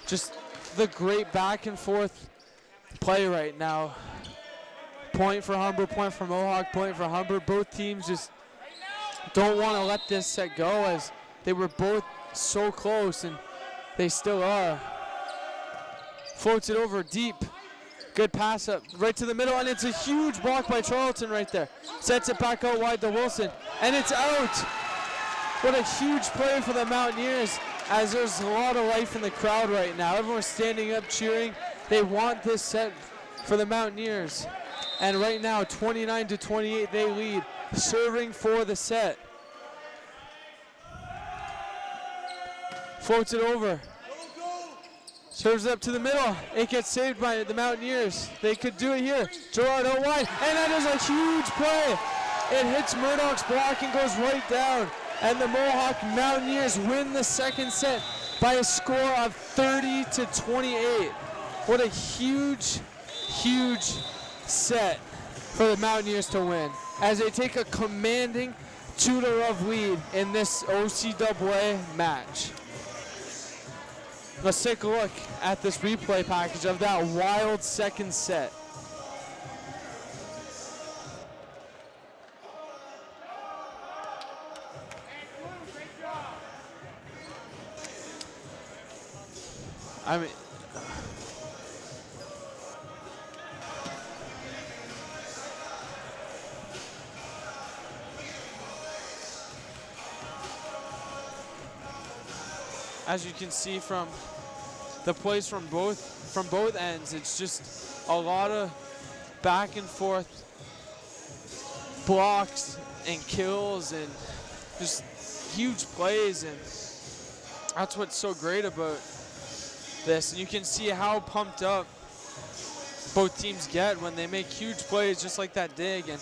Just the great back and forth play right now. Point for Humber, point for Mohawk, point for Humber. Both teams just don't want to let this set go as they were both so close, and they still are. Floats it over deep. Good pass up right to the middle, and it's a huge block by Charlton right there. Sets it back out wide to Wilson, and it's out. What a huge play for the Mountaineers, as there's a lot of life in the crowd right now. Everyone's standing up cheering. They want this set for the Mountaineers. And right now, 29-28, they lead, serving for the set. Floats it over. Serves it up to the middle. It gets saved by the Mountaineers. They could do it here. Gerard out wide, and that is a huge play. It hits Murdoch's block and goes right down. And the Mohawk Mountaineers win the second set by a score of 30-28. What a huge, huge set for the Mountaineers to win, as they take a commanding 2-0 lead in this OCAA match. Let's take a look at this replay package of that wild second set. I mean, as you can see from the plays from both ends, it's just a lot of back and forth blocks and kills and just huge plays, and that's what's so great about this. And you can see how pumped up both teams get when they make huge plays just like that dig. And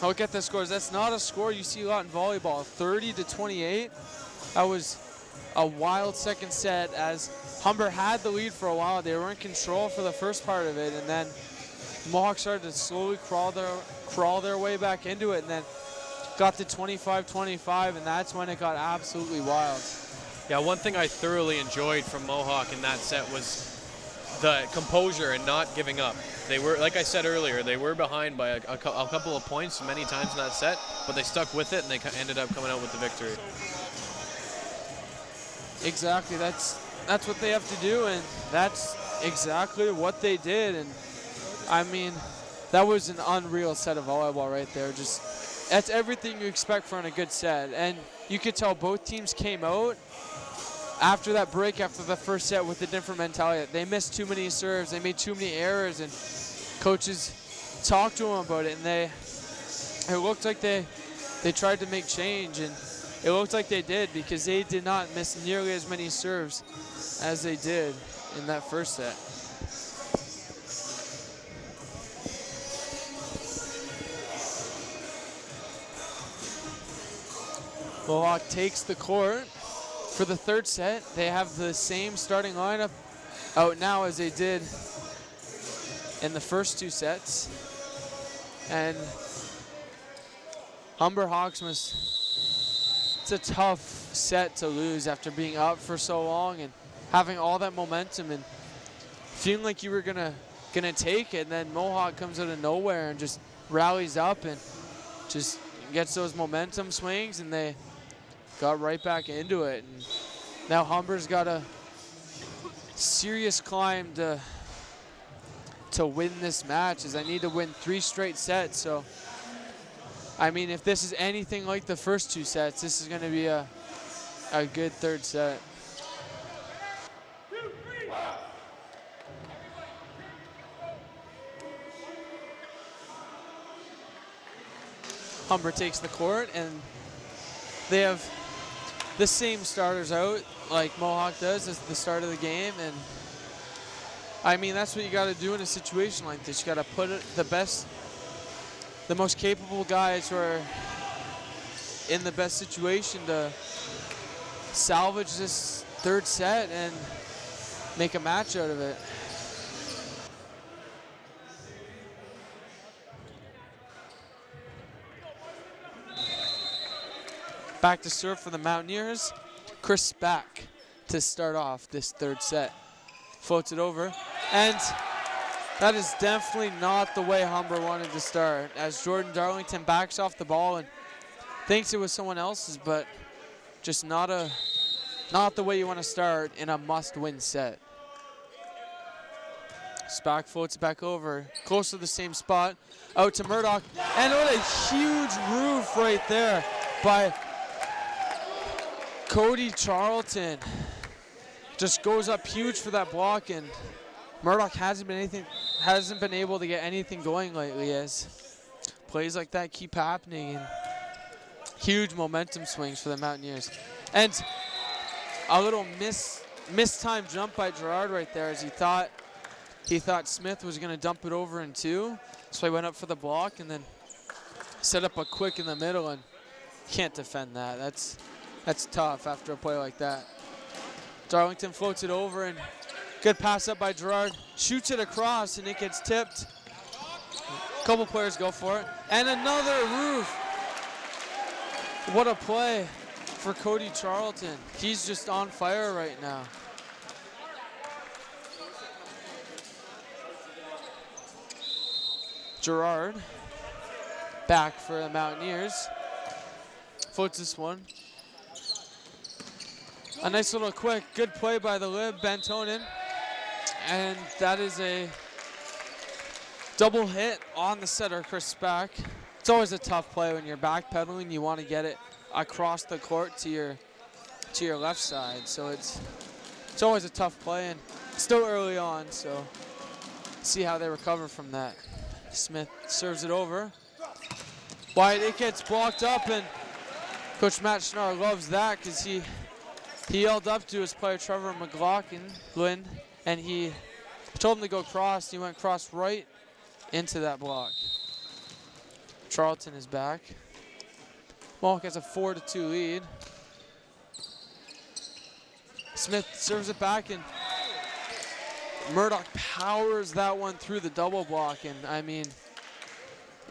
I'll get the scores. That's not a score you see a lot in volleyball. 30-28. That was a wild second set, as Humber had the lead for a while. They were in control for the first part of it, and then Mohawk started to slowly crawl their way back into it, and then got to 25-25, and that's when it got absolutely wild. Yeah, one thing I thoroughly enjoyed from Mohawk in that set was the composure and not giving up. They were, like I said earlier, they were behind by a couple of points many times in that set, but they stuck with it and they ended up coming out with the victory. Exactly, that's what they have to do, and that's exactly what they did. And I mean, that was an unreal set of volleyball right there. Just, that's everything you expect from a good set. And you could tell both teams came out after that break, after the first set, with a different mentality. They missed too many serves, they made too many errors, and coaches talked to them about it, and it looked like they tried to make change, and it looked like they did, because they did not miss nearly as many serves as they did in that first set. Mohawk takes the court for the third set. They have the same starting lineup out now as they did in the first two sets. And Humber Hawks it's a tough set to lose after being up for so long and having all that momentum and feeling like you were gonna take it, and then Mohawk comes out of nowhere and just rallies up and just gets those momentum swings, and they got right back into it. And now Humber's got a serious climb to win this match, as I need to win 3 straight sets. So, I mean, if this is anything like the first 2 sets, this is going to be a good third set. Humber takes the court, and they have the same starters out like Mohawk does at the start of the game. And I mean, that's what you got to do in a situation like this. You got to put the most capable guys who are in the best situation to salvage this third set and make a match out of it. Back to serve for the Mountaineers. Chris back to start off this third set. Floats it over, and that is definitely not the way Humber wanted to start, as Jordan Darlington backs off the ball and thinks it was someone else's, but just not the way you want to start in a must-win set. Spack floats it back over, close to the same spot, out to Murdoch, and what a huge roof right there by Cody Charlton. Just goes up huge for that block, and Murdoch hasn't been able to get anything going lately, as plays like that keep happening, and huge momentum swings for the Mountaineers. And a little mistimed jump by Gerard right there, as he thought Smith was going to dump it over in 2, so he went up for the block and then set up a quick in the middle, and can't defend that. That's tough after a play like that. Darlington floats it over, and good pass up by Gerard. Shoots it across, and it gets tipped. A couple players go for it. And another roof. What a play for Cody Charlton. He's just on fire right now. Gerard back for the Mountaineers. Floats this one. A nice little quick, good play by the lib, Bentonen. And that is a double hit on the setter, Chris Spack. It's always a tough play when you're backpedaling. You want to get it across the court to your left side. So it's always a tough play, and still early on, so see how they recover from that. Smith serves it over. Wide, it gets blocked up, and Coach Matt Schnarr loves that, because he yelled up to his player Trevor McLaughlin, and he told him to go cross. He went cross right into that block. Charlton is back. Mohawk has a 4-2 lead. Smith serves it back, and Murdoch powers that one through the double block, and I mean,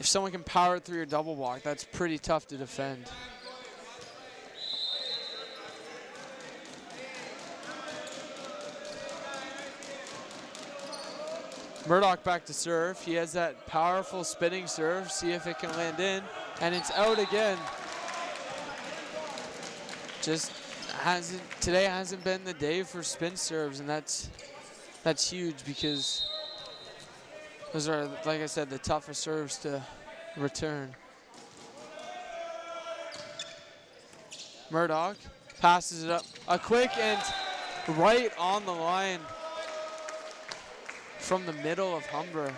if someone can power it through your double block, that's pretty tough to defend. Murdoch back to serve. He has that powerful spinning serve. See if it can land in, and it's out again. Just today hasn't been the day for spin serves, and that's huge because those are, like I said, the toughest serves to return. Murdoch passes it up, a quick and right on the line from the middle of Humber.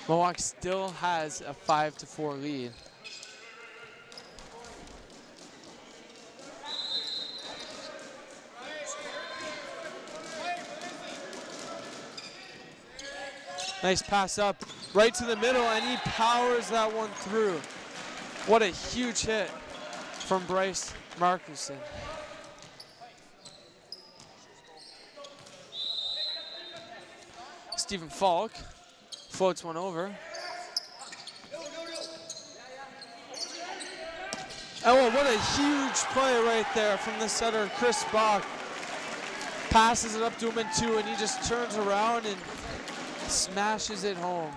Mohawk still has a 5-4 lead. Nice pass up right to the middle, and he powers that one through. What a huge hit from Bryce Markuson. Stephen Falk floats one over. Oh, what a huge play right there from the setter, Chris Bach. Passes it up to him in two, and he just turns around and smashes it home.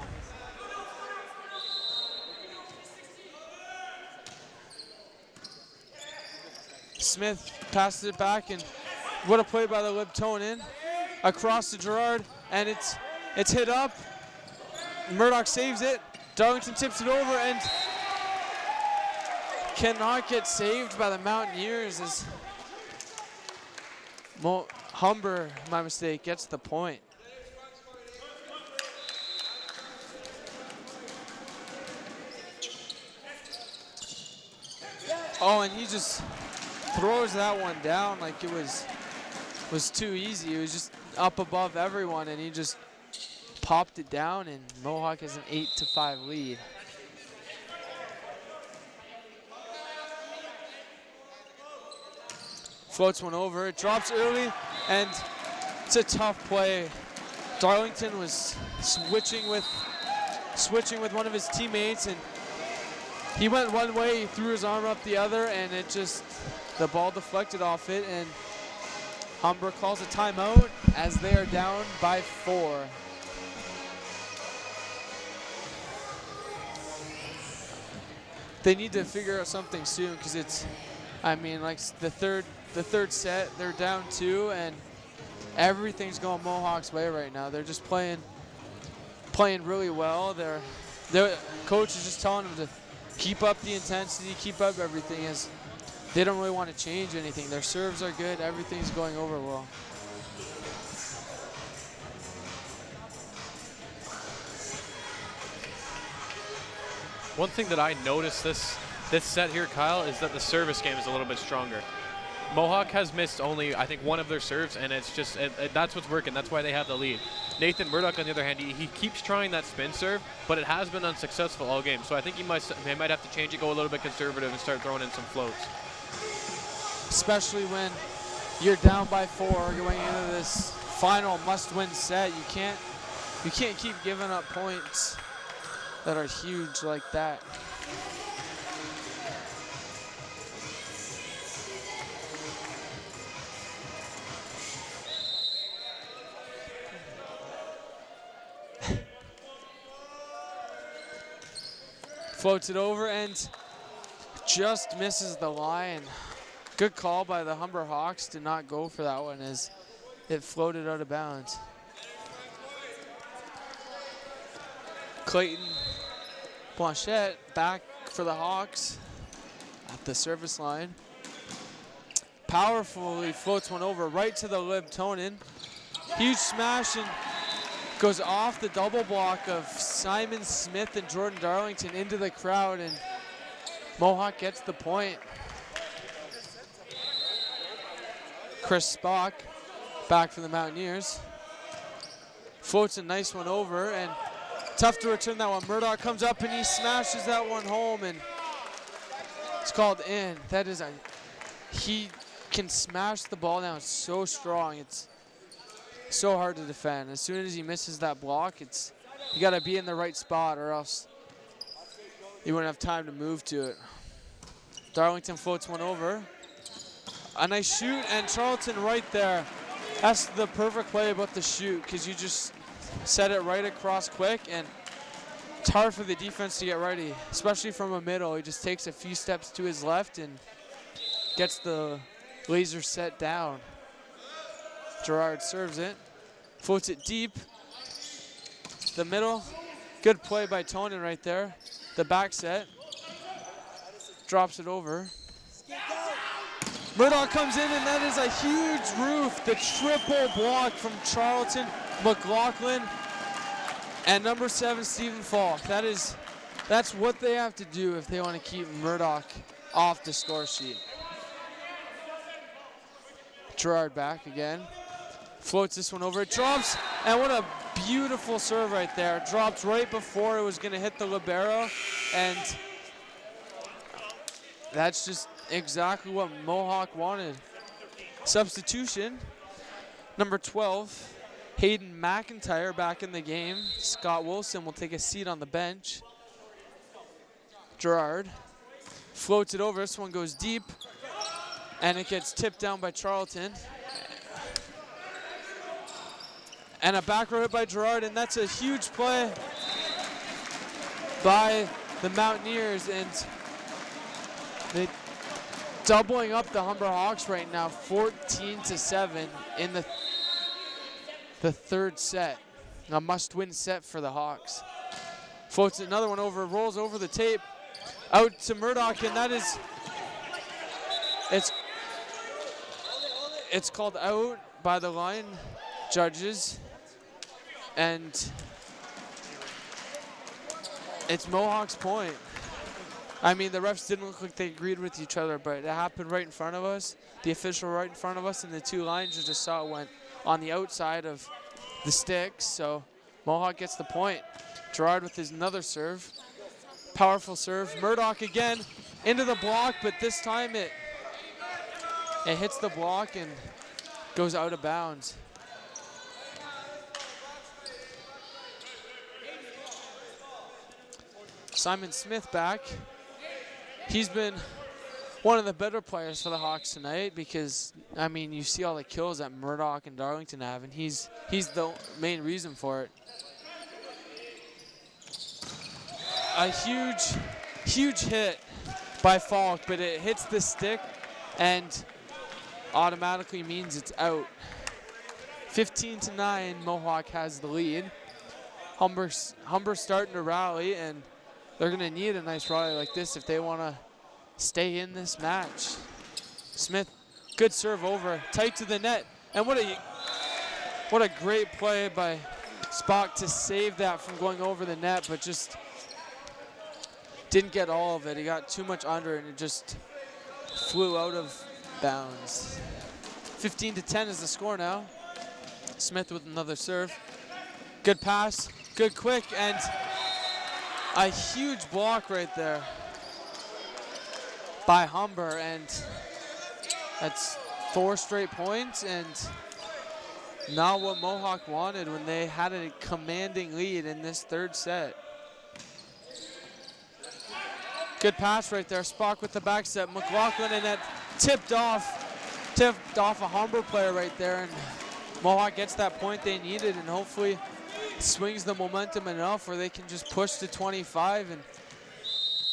Smith passes it back, and what a play by the Liptonen. Across to Gerard, and it's hit up. Murdoch saves it. Darlington tips it over and cannot get saved by the Mountaineers as Humber, my mistake, gets the point. Oh, and he just throws that one down like it was too easy. It was just up above everyone, and he just popped it down, and Mohawk has an 8-5 lead. Floats one over, it drops early, and it's a tough play. Darlington was switching with one of his teammates, and he went one way, he threw his arm up the other, and the ball deflected off it, and Humber calls a timeout as they are down by 4. They need to figure out something soon, because it's, I mean, like the third set, they're down 2, and everything's going Mohawk's way right now. They're just playing really well. Their coach is just telling them to keep up the intensity, keep up everything, as they don't really want to change anything. Their serves are good, everything's going over well. One thing that I noticed this set here, Kyle, is that the service game is a little bit stronger. Mohawk has missed only, I think, one of their serves, and it's just, that's what's working. That's why they have the lead. Nathan Murdoch, on the other hand, he keeps trying that spin serve, but it has been unsuccessful all game. So I think he might have to change it, go a little bit conservative, and start throwing in some floats. Especially when you're down by 4 going into this final must-win set. You can't keep giving up points that are huge like that. Floats it over and just misses the line. Good call by the Humber Hawks to not go for that one as it floated out of bounds. Clayton Blanchette back for the Hawks at the service line. Powerfully floats one over right to the Liptonen. Huge smash and goes off the double block of Simon Smith and Jordan Darlington into the crowd, and Mohawk gets the point. Chris Spock back for the Mountaineers. Floats a nice one over, and tough to return that one. Murdoch comes up and he smashes that one home, and it's called in. That is he can smash the ball down so strong. So hard to defend. As soon as he misses that block, you got to be in the right spot or else you wouldn't have time to move to it. Darlington floats one over. A nice shoot, and Charlton right there. That's the perfect play about the shoot, because you just set it right across quick, and it's hard for the defense to get ready, especially from a middle. He just takes a few steps to his left and gets the laser set down. Gerard serves it, floats it deep. The middle, good play by Tonin right there. The back set, drops it over. Murdoch comes in, and that is a huge roof. The triple block from Charlton, McLaughlin, and number 7, Stephen Falk. That's what they have to do if they want to keep Murdoch off the score sheet. Gerard back again. Floats this one over. It drops, and what a beautiful serve right there. It dropped right before it was going to hit the libero, and that's just exactly what Mohawk wanted. Substitution, number 12, Hayden McIntyre back in the game. Scott Wilson will take a seat on the bench. Gerard floats it over. This one goes deep, and it gets tipped down by Charlton. And a back row hit by Gerard, and that's a huge play by the Mountaineers, and they doubling up the Humber Hawks right now, 14-7 in the third set. A must-win set for the Hawks. Floats another one over, rolls over the tape, out to Murdoch, and that is, it's called out by the line judges, and it's Mohawk's point. I mean, the refs didn't look like they agreed with each other, but it happened right in front of us, the official right in front of us, and the two lines just saw it went on the outside of the sticks, so Mohawk gets the point. Gerard with his another serve. Powerful serve. Murdoch again into the block, but this time it hits the block and goes out of bounds. Simon Smith back. He's been one of the better players for the Hawks tonight because, I mean, you see all the kills that Murdoch and Darlington have, and he's the main reason for it. A huge hit by Falk, but it hits the stick and automatically means it's out. 15-9, Mohawk has the lead. Humber's starting to rally, and they're going to need a nice rally like this if they want to stay in this match. Smith, good serve over, tight to the net, and what a great play by Spock to save that from going over the net, but just didn't get all of it. He got too much under, and it just flew out of bounds. 15-10 is the score now. Smith with another serve. Good pass, good quick, and a huge block right there by Humber, and that's 4 straight points, and not what Mohawk wanted when they had a commanding lead in this third set. Good pass right there. Spock with the back set. McLaughlin, and that tipped off a Humber player right there, and Mohawk gets that point they needed, and hopefully swings the momentum enough where they can just push to 25 and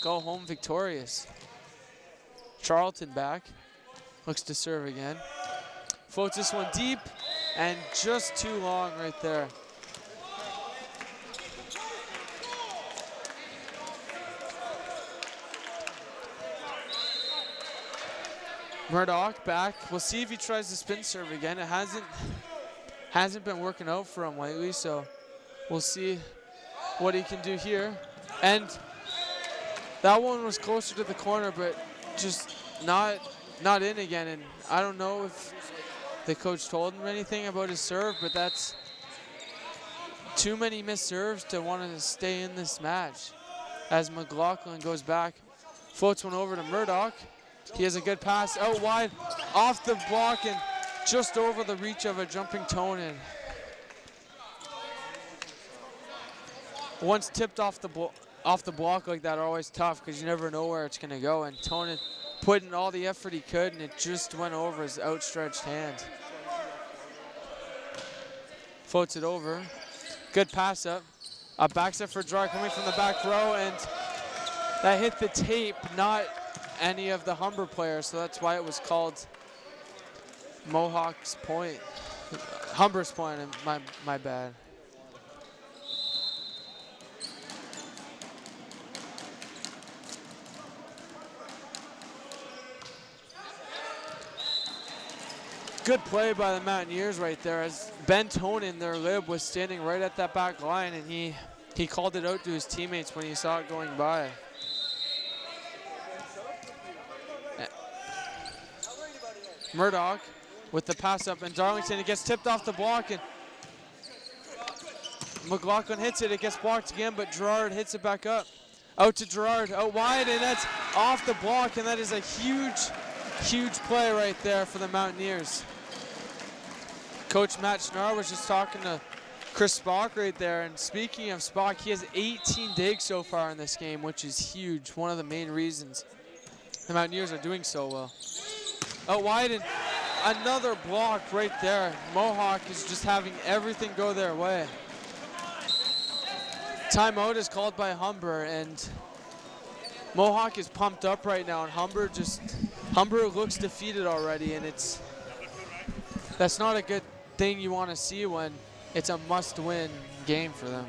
go home victorious. Charlton back, looks to serve again. Floats this one deep, and just too long right there. Murdoch back. We'll see if he tries to spin serve again. It hasn't been working out for him lately, so we'll see what he can do here. And that one was closer to the corner, but just not in again. And I don't know if the coach told him anything about his serve, but that's too many missed serves to want to stay in this match. As McLaughlin goes back, floats one over to Murdoch. He has a good pass out wide, off the block, and just over the reach of a jumping Tonin. once tipped off the block like that are always tough because you never know where it's going to go. And Tonin put in all the effort he could, and it just went over his outstretched hand. Floats it over. Good pass up. A back set for Gerard coming from the back row, and that hit the tape, not any of the Humber players, so that's why it was called Mohawk's point. Humber's point, my bad. Good play by the Mountaineers right there, as Ben Tonin, their lib, was standing right at that back line, and he called it out to his teammates when he saw it going by. Murdoch with the pass up, and Darlington, it gets tipped off the block, and McLaughlin hits it. It gets blocked again, but Gerard hits it back up. Out to Gerard, out wide, and that's off the block, and that is a huge play right there for the Mountaineers. Coach Matt Schnarr was just talking to Chris Spock right there, and speaking of Spock, he has 18 digs so far in this game, which is huge. One of the main reasons the Mountaineers are doing so well. Out wide, and another block right there. Mohawk is just having everything go their way. Timeout is called by Humber, and Mohawk is pumped up right now, and Humber looks defeated already, and that's not a good thing you want to see when it's a must-win game for them.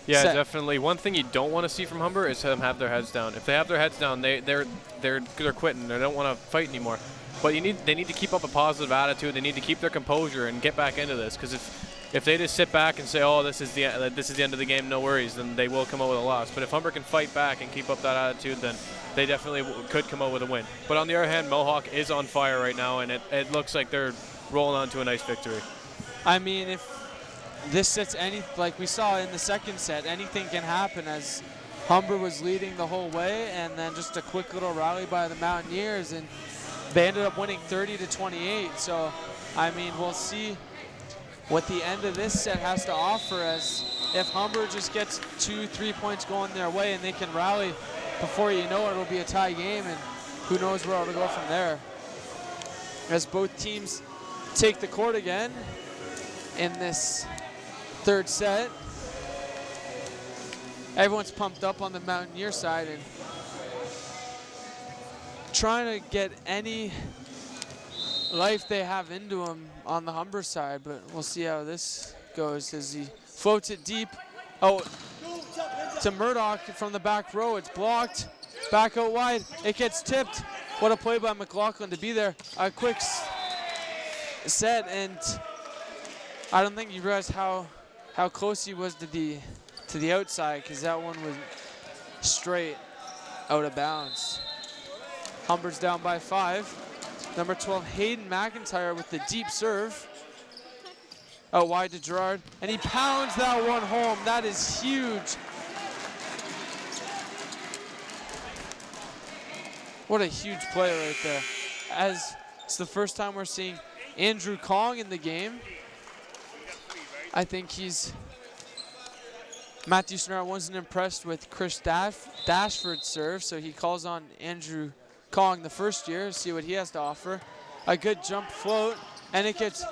Yeah, definitely. One thing you don't want to see from Humber is them have their heads down. If they have their heads down, they're quitting. They don't want to fight anymore. But they need to keep up a positive attitude. They need to keep their composure and get back into this, because if they just sit back and say, "Oh, this is the end of the game, no worries," then they will come out with a loss. But if Humber can fight back and keep up that attitude, then they definitely could come out with a win. But on the other hand, Mohawk is on fire right now, and it looks like they're rolling on to a nice victory. I mean, if this sets like we saw in the second set, anything can happen, as Humber was leading the whole way, and then just a quick little rally by the Mountaineers, and they ended up winning 30-28. So, I mean, we'll see what the end of this set has to offer, as if Humber just gets 2-3 points going their way and they can rally, before you know it, it'll be a tie game, and who knows where it'll go from there. As both teams take the court again in this third set. Everyone's pumped up on the Mountaineer side and trying to get any life they have into him on the Humber side, but we'll see how this goes as he floats it deep. Oh, to Murdoch from the back row. It's blocked. Back out wide. It gets tipped. What a play by McLaughlin to be there. A quick set, and I don't think you realized how close he was to the outside, because that one was straight out of bounds. Humber's down by 5. Number 12, Hayden McIntyre with the deep serve. Out wide to Gerard, and he pounds that one home. That is huge. What a huge play right there. As it's the first time we're seeing Andrew Kong in the game. I think Matthew Schnarr wasn't impressed with Chris Dashford's serve, so he calls on Andrew Kong the first year, see what he has to offer. A good jump float, and it gets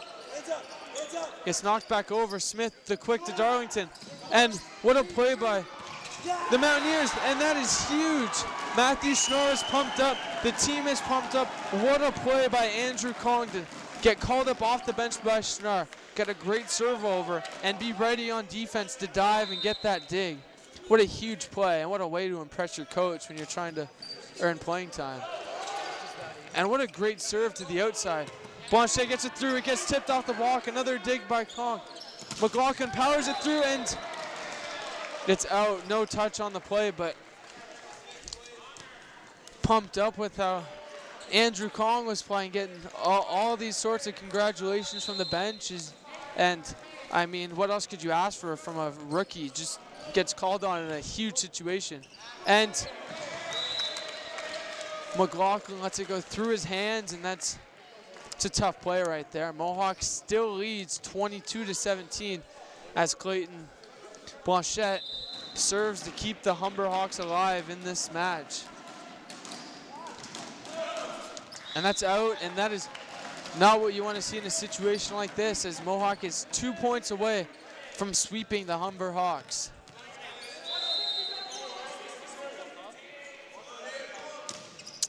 knocked back over. Smith, the quick to Darlington. And what a play by the Mountaineers, and that is huge. Matthew Schnarr is pumped up. The team is pumped up. What a play by Andrew Kong to get called up off the bench by Schnarr. Got a great serve over and be ready on defense to dive and get that dig. What a huge play, and what a way to impress your coach when you're trying to earn playing time. And what a great serve to the outside. Blanchet gets it through. It gets tipped off the block. Another dig by Kong. McLaughlin powers it through, and it's out. No touch on the play, but pumped up with how Andrew Kong was playing, getting all these sorts of congratulations from the bench. And, I mean, what else could you ask for from a rookie? Just gets called on in a huge situation. And McLaughlin lets it go through his hands, and it's a tough play right there. Mohawk still leads 22-17 as Clayton Blanchette serves to keep the Humber Hawks alive in this match. And that's out, and that is not what you want to see in a situation like this, as Mohawk is 2 points away from sweeping the Humber Hawks.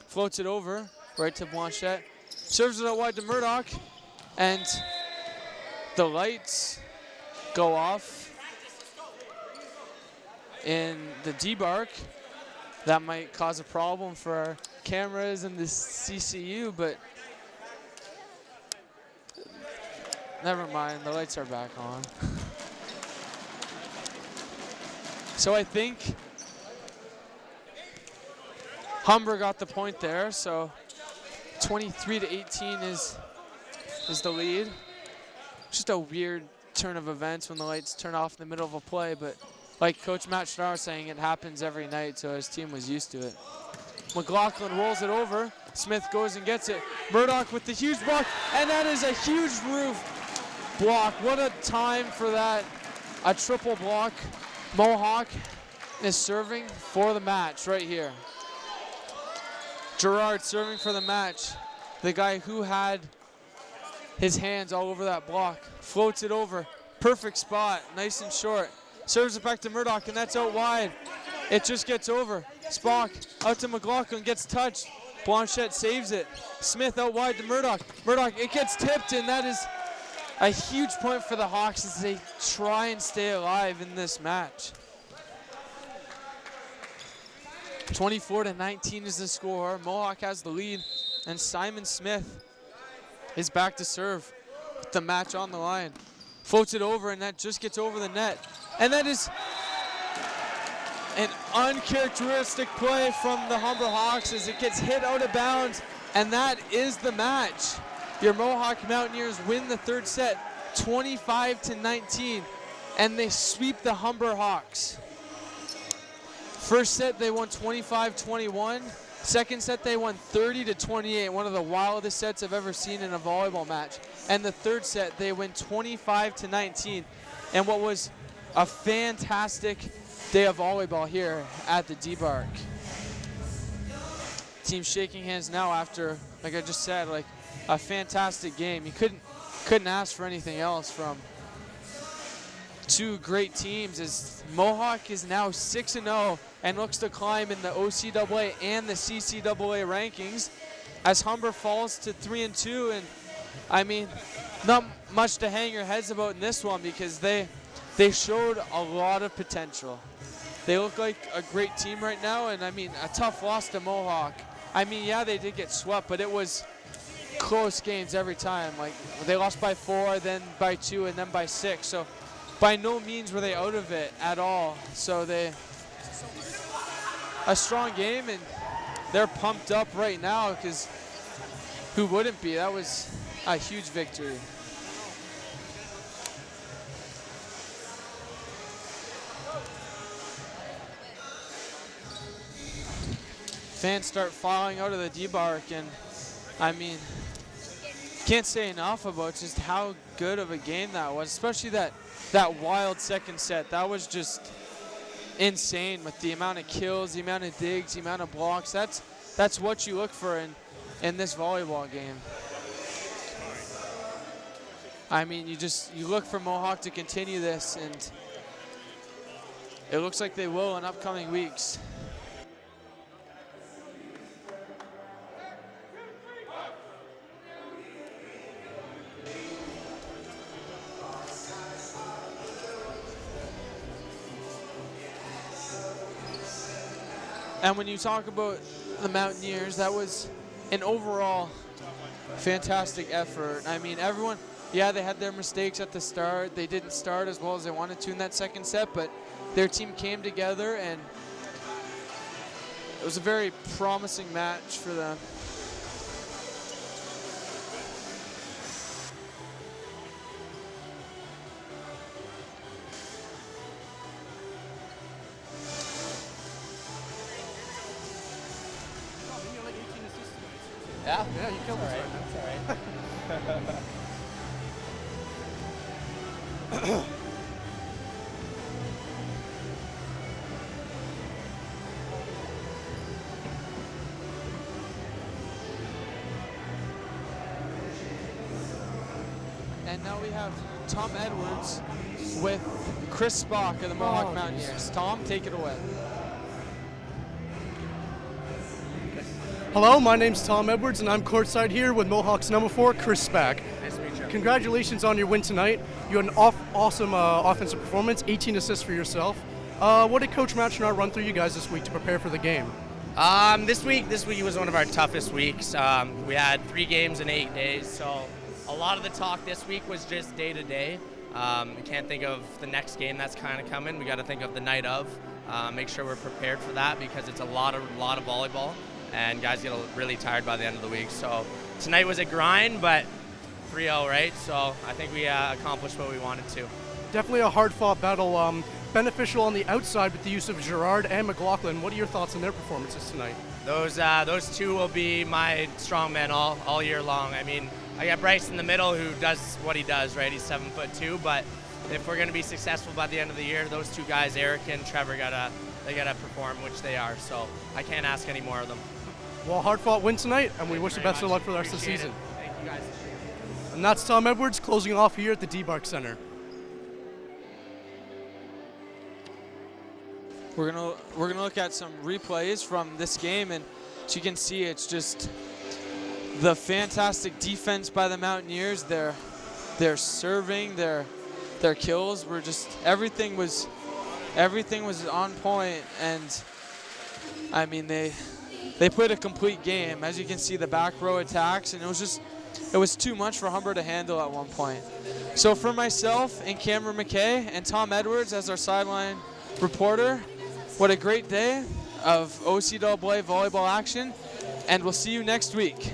Floats it over, right to Blanchette. Serves it out wide to Murdoch, and the lights go off in the debark. That might cause a problem for our cameras and the CCU, but never mind, the lights are back on. So I think Humber got the point there, so 23-18 is the lead. Just a weird turn of events when the lights turn off in the middle of a play, but like Coach Matt Schnarr was saying, it happens every night, so his team was used to it. McLaughlin rolls it over. Smith goes and gets it. Murdoch with the huge block, and that is a huge roof block. What a time for that. A triple block. Mohawk is serving for the match right here. Gerard serving for the match. The guy who had his hands all over that block. Floats it over. Perfect spot. Nice and short. Serves it back to Murdoch, and that's out wide. It just gets over. Spock out to McLaughlin, gets touched. Blanchette saves it. Smith out wide to Murdoch. Murdoch, it gets tipped, and that is a huge point for the Hawks as they try and stay alive in this match. 24-19 is the score. Mohawk has the lead, and Simon Smith is back to serve with the match on the line. Floats it over, and that just gets over the net. And that is an uncharacteristic play from the Humber Hawks as it gets hit out of bounds, and that is the match. Your Mohawk Mountaineers win the third set 25-19, and they sweep the Humber Hawks. First set they won 25-21. Second set they won 30-28, one of the wildest sets I've ever seen in a volleyball match. And the third set they win 25-19, and what was a fantastic day of volleyball here at the debark. Team shaking hands now after, like I just said, like a fantastic game. You couldn't ask for anything else from two great teams, as Mohawk is now 6-0 and looks to climb in the OCAA and the CCAA rankings, as Humber falls to 3-2. And I mean, not much to hang your heads about in this one, because they showed a lot of potential. They look like a great team right now, and I mean, a tough loss to Mohawk. I mean, yeah, they did get swept, but it was close games every time. Like, they lost by 4, then by 2, and then by 6. So by no means were they out of it at all. So a strong game, and they're pumped up right now, because who wouldn't be? That was a huge victory. Fans start filing out of the debark, and I mean, can't say enough about just how good of a game that was, especially that wild second set. That was just insane with the amount of kills, the amount of digs, the amount of blocks. That's what you look for in this volleyball game. I mean, you look for Mohawk to continue this, and it looks like they will in upcoming weeks. And when you talk about the Mountaineers, that was an overall fantastic effort. I mean, everyone, yeah, they had their mistakes at the start. They didn't start as well as they wanted to in that second set, but their team came together, and it was a very promising match for them. Yeah? Yeah, you killed us right now. That's all right. And now we have Tom Edwards with Chris Spock of the Mohawk Mountaineers. Tom, take it away. Hello, my name's Tom Edwards, and I'm courtside here with Mohawk's number 4, Chris Spack. Nice to meet you. Congratulations on your win tonight. You had an awesome offensive performance, 18 assists for yourself. What did Coach Matchenard run through you guys this week to prepare for the game? This week was one of our toughest weeks. We had 3 games in 8 days, so a lot of the talk this week was just day to day. We can't think of the next game that's kind of coming. We got to think of the night of. Make sure we're prepared for that because it's a lot of volleyball, and guys get really tired by the end of the week. So tonight was a grind, but 3-0, right? So I think we accomplished what we wanted to. Definitely a hard-fought battle. Beneficial on the outside with the use of Gerard and McLaughlin. What are your thoughts on their performances tonight? Those two will be my strong men all year long. I mean, I got Bryce in the middle who does what he does, right? He's 7'2", but if we're going to be successful by the end of the year, those 2 guys, Eric and Trevor, gotta perform, which they are. So I can't ask any more of them. Well, hard-fought win tonight, and we wish you best of luck for the rest of the season. Thank you, guys. And that's Tom Edwards closing off here at the D-Bark Center. We're gonna look at some replays from this game, and as you can see, it's just the fantastic defense by the Mountaineers. Their serving, their kills were just everything was on point, and I mean they played a complete game. As you can see, the back row attacks, and it was too much for Humber to handle at one point. So for myself and Cameron McKay and Tom Edwards as our sideline reporter, what a great day of OCAA volleyball action, and we'll see you next week.